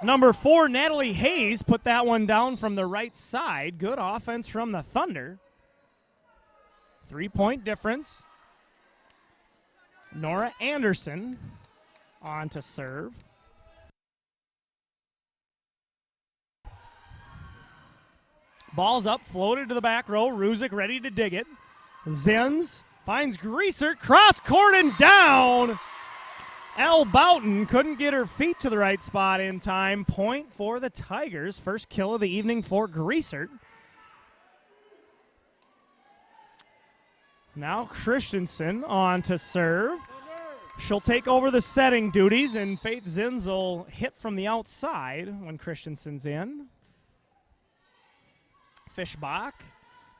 Number 4, Natalie Hayes, put that one down from the right side. Good offense from the Thunder. 3-point difference. Nora Anderson on to serve. Ball's up, floated to the back row. Ruzick ready to dig it. Zins finds Greaser, cross court and down. Elle Boughton couldn't get her feet to the right spot in time. Point for the Tigers. First kill of the evening for Greaser. Now Christensen on to serve. She'll take over the setting duties, and Faith Zins will hit from the outside when Christensen's in. Fischbach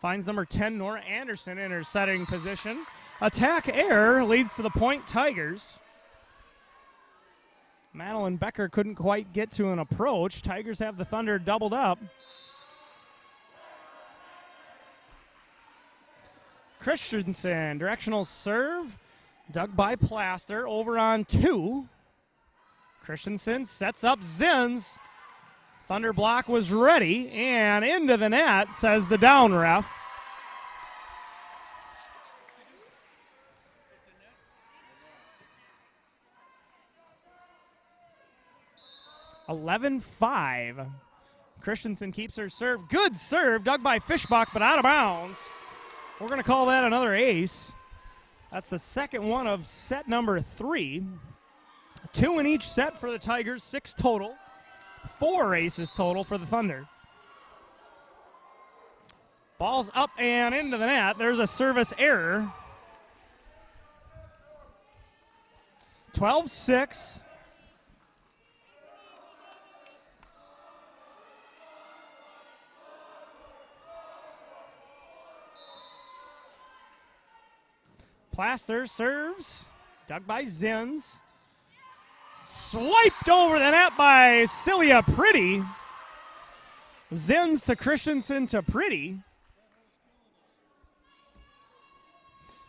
finds number 10, Nora Anderson, in her setting position. Attack error leads to the point Tigers. Madeline Becker couldn't quite get to an approach. Tigers have the Thunder doubled up. Christensen, directional serve, dug by Plaster, over on 2. Christensen sets up Zins. Thunder block was ready, and into the net, says the down ref. (11-5). Christensen keeps her serve. Good serve, dug by Fischbach, but out of bounds. We're going to call that another ace. That's the second one of set number 3. 2 in each set for the Tigers, 6 total. 4 aces total for the Thunder. Ball's up and into the net. There's a service error. 12-6. Plaster serves, dug by Zins. Swiped over the net by Celia Pretty. Zins to Christensen to Pretty.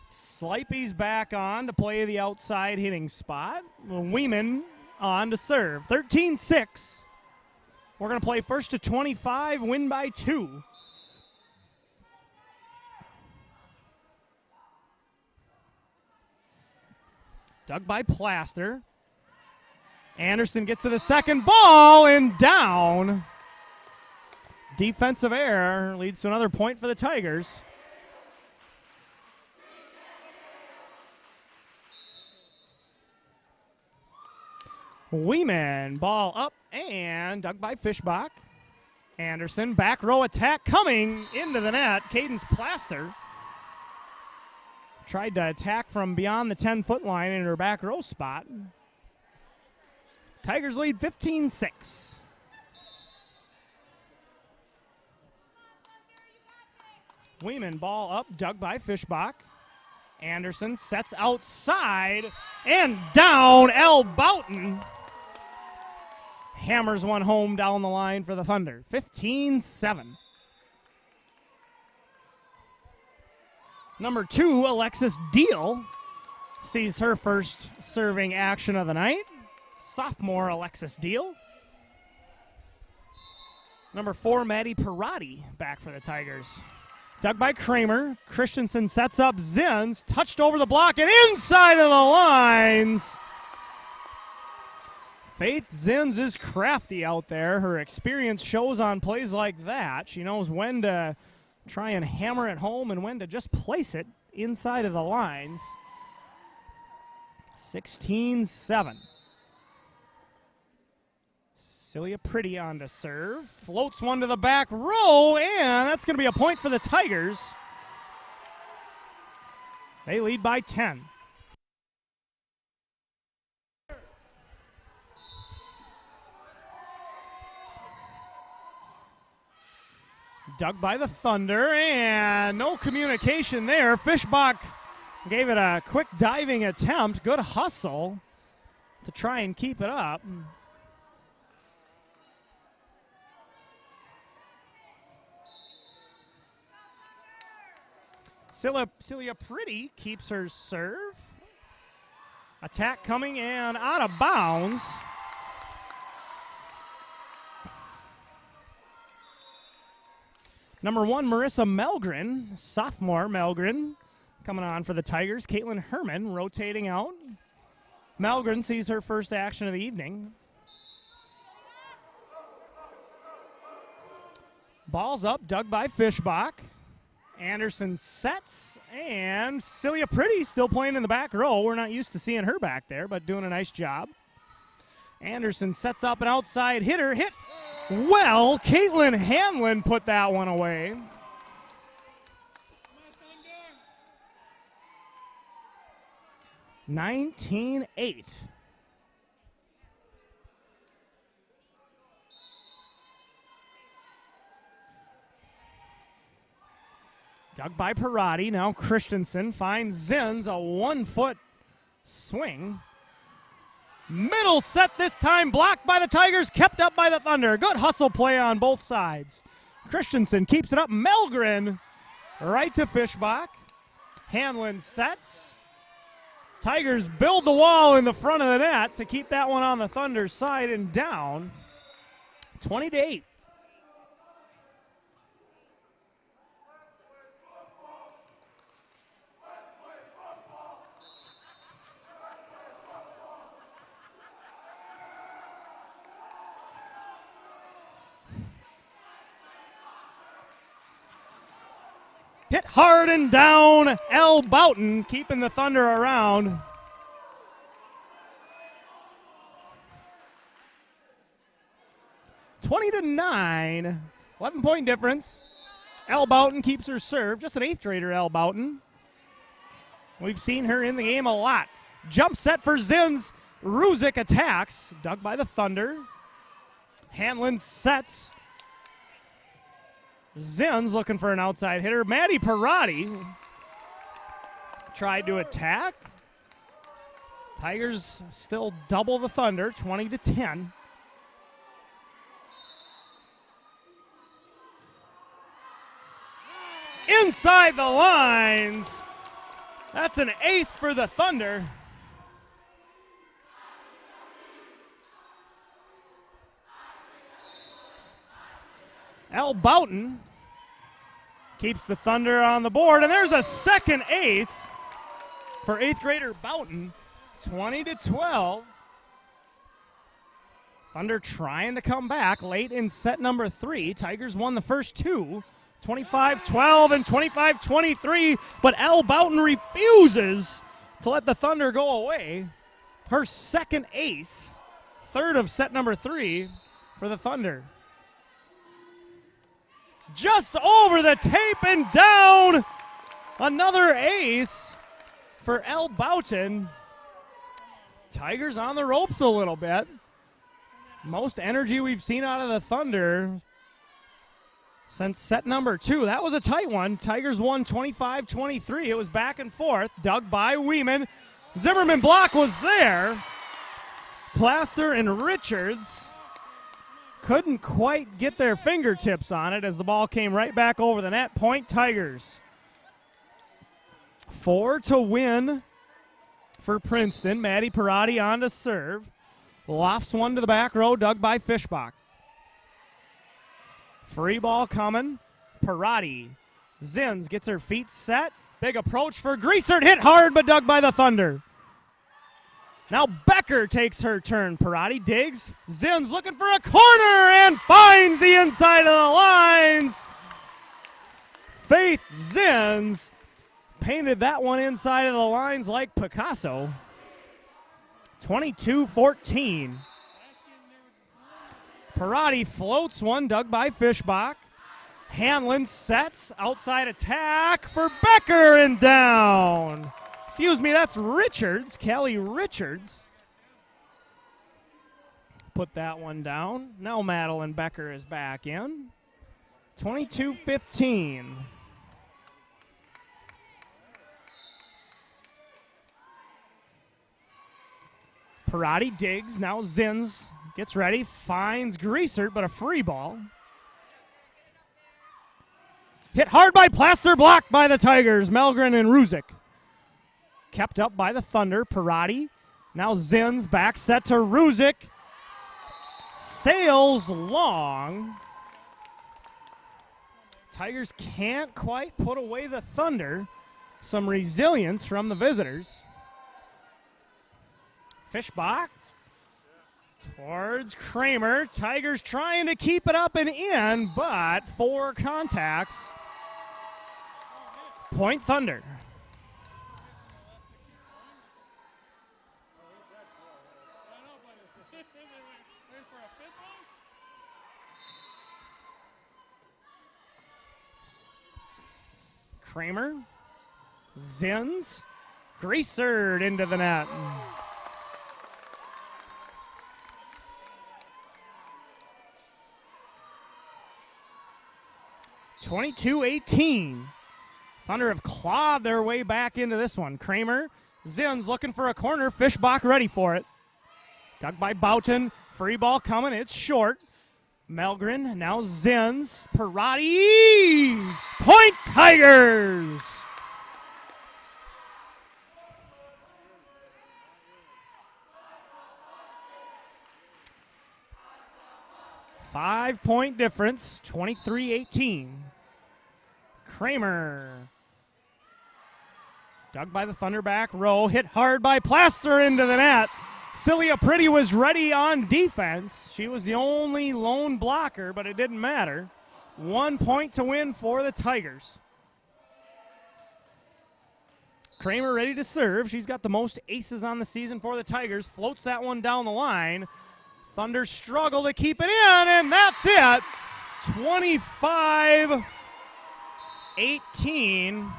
Slipey's back on to play the outside hitting spot. Weeman on to serve. 13-6. We're going to play first to 25, win by 2. Dug by Plaster. Anderson gets to the second ball and down. Defensive error leads to another point for the Tigers. Weeman, ball up and dug by Fischbach. Anderson, back row attack coming into the net. Cadence Plaster tried to attack from beyond the 10-foot line in her back row spot. Tigers lead 15-6. Weeman, ball up, dug by Fischbach. Anderson sets outside and down. Elle Boughton hammers one home down the line for the Thunder. 15-7. Number 2, Alexis Deal, sees her first serving action of the night. Sophomore Alexis Deal. Number 4, Maddie Perotti, back for the Tigers. Dug by Kramer. Christensen sets up Zins. Touched over the block and inside of the lines. Faith Zins is crafty out there. Her experience shows on plays like that. She knows when to try and hammer it home and when to just place it inside of the lines. 16-7. Celia Pretty on to serve. Floats one to the back row, and that's going to be a point for the Tigers. They lead by 10. Dug by the Thunder, and no communication there. Fischbach gave it a quick diving attempt. Good hustle to try and keep it up. Celia Pretty keeps her serve. Attack coming and out of bounds. Number 1, Marissa Melgren, sophomore Melgren, coming on for the Tigers. Caitlin Herman rotating out. Melgren sees her first action of the evening. Ball's up, dug by Fishbach. Anderson sets, and Celia Pretty still playing in the back row. We're not used to seeing her back there, but doing a nice job. Anderson sets up an outside hitter. Hit well. Caitlin Hanlon put that one away. (19-8). Dug by Parati. Now Christensen finds Zins. A 1-foot swing. Middle set this time. Blocked by the Tigers. Kept up by the Thunder. Good hustle play on both sides. Christensen keeps it up. Melgren right to Fishbach. Hanlon sets. Tigers build the wall in the front of the net to keep that one on the Thunder's side and down. 20-8. Hit hard and down, L. Boughton keeping the Thunder around. (20-9), 11-point difference. L. Boughton keeps her serve, just an 8th grader, L. Boughton. We've seen her in the game a lot. Jump set for Zins. Ruzick attacks, dug by the Thunder. Hanlon sets. Zins looking for an outside hitter. Maddie Parati tried to attack. Tigers still double the Thunder, 20-10. Inside the lines. That's an ace for the Thunder. L. Boughton keeps the Thunder on the board, and there's a second ace for 8th grader Boughton, 20-12. Thunder trying to come back late in set number 3. Tigers won the first 2, 25-12 and 25-23, but L. Boughton refuses to let the Thunder go away. Her second ace, 3rd of set number 3 for the Thunder. Just over the tape and down. Another ace for L. Boughton. Tigers on the ropes a little bit. Most energy we've seen out of the Thunder since set number 2. That was a tight one. Tigers won 25-23. It was back and forth. Dug by Weeman. Zimmerman block was there. Plaster and Richards couldn't quite get their fingertips on it as the ball came right back over the net. Point Tigers. 4 to win for Princeton. Maddie Parati on to serve. Lofts one to the back row, dug by Fishbach. Free ball coming. Parati. Zins gets her feet set. Big approach for Greasert. Hit hard, but dug by the Thunder. Now Becker takes her turn. Parati digs. Zins looking for a corner and finds the inside of the lines. Faith Zins painted that one inside of the lines like Picasso. 22-14. Parati floats one, dug by Fishbach. Hanlon sets, outside attack for Becker and down. Excuse me, that's Richards, Callie Richards. Put that one down. Now Madeline Becker is back in. 22-15. Parati digs, now Zins gets ready, finds Greasert, but a free ball. Hit hard by Plaster, blocked by the Tigers, Melgren and Ruzick. Kept up by the Thunder, Parati. Now Zins, back set to Ruzick. Sails long. Tigers can't quite put away the Thunder. Some resilience from the visitors. Fischbach towards Kramer. Tigers trying to keep it up and in, but 4 contacts. Point Thunder. Kramer, Zins, greasered into the net. (22-18). Thunder have clawed their way back into this one. Kramer, Zins looking for a corner. Fischbach ready for it. Dug by Boughton. Free ball coming. It's short. Melgren, now Zins. Parati! Point Tigers! Five-point difference, 23-18. Kramer. Dug by the Thunder back row. Hit hard by Plaster into the net. Celia Pretty was ready on defense. She was the only lone blocker, but it didn't matter. 1 point to win for the Tigers. Kramer ready to serve. She's got the most aces on the season for the Tigers. Floats that one down the line. Thunder struggle to keep it in, and that's it. 25-18.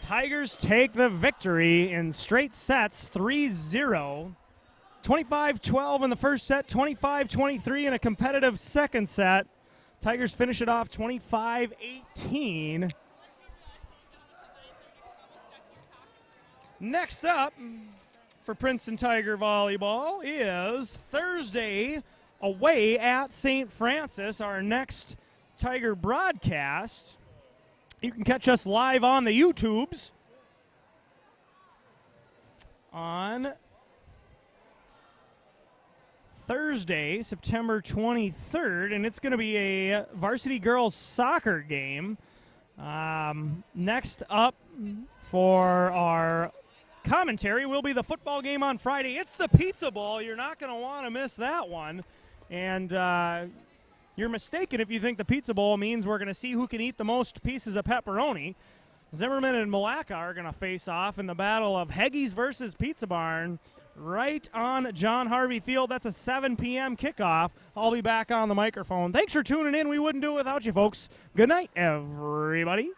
Tigers take the victory in straight sets, 3-0. 25-12 in the first set, 25-23 in a competitive second set. Tigers finish it off 25-18. Next up for Princeton Tiger Volleyball is Thursday away at St. Francis, our next Tiger broadcast. You can catch us live on the YouTubes on Thursday, September 23rd, and it's going to be a varsity girls soccer game. Next up for our commentary will be the football game on Friday. It's the Pizza Bowl. You're not going to want to miss that one. And you're mistaken if you think the Pizza Bowl means we're going to see who can eat the most pieces of pepperoni. Zimmerman and Malacca are going to face off in the battle of Heggies versus Pizza Barn right on John Harvey Field. That's a 7 p.m. kickoff. I'll be back on the microphone. Thanks for tuning in. We wouldn't do it without you, folks. Good night, everybody.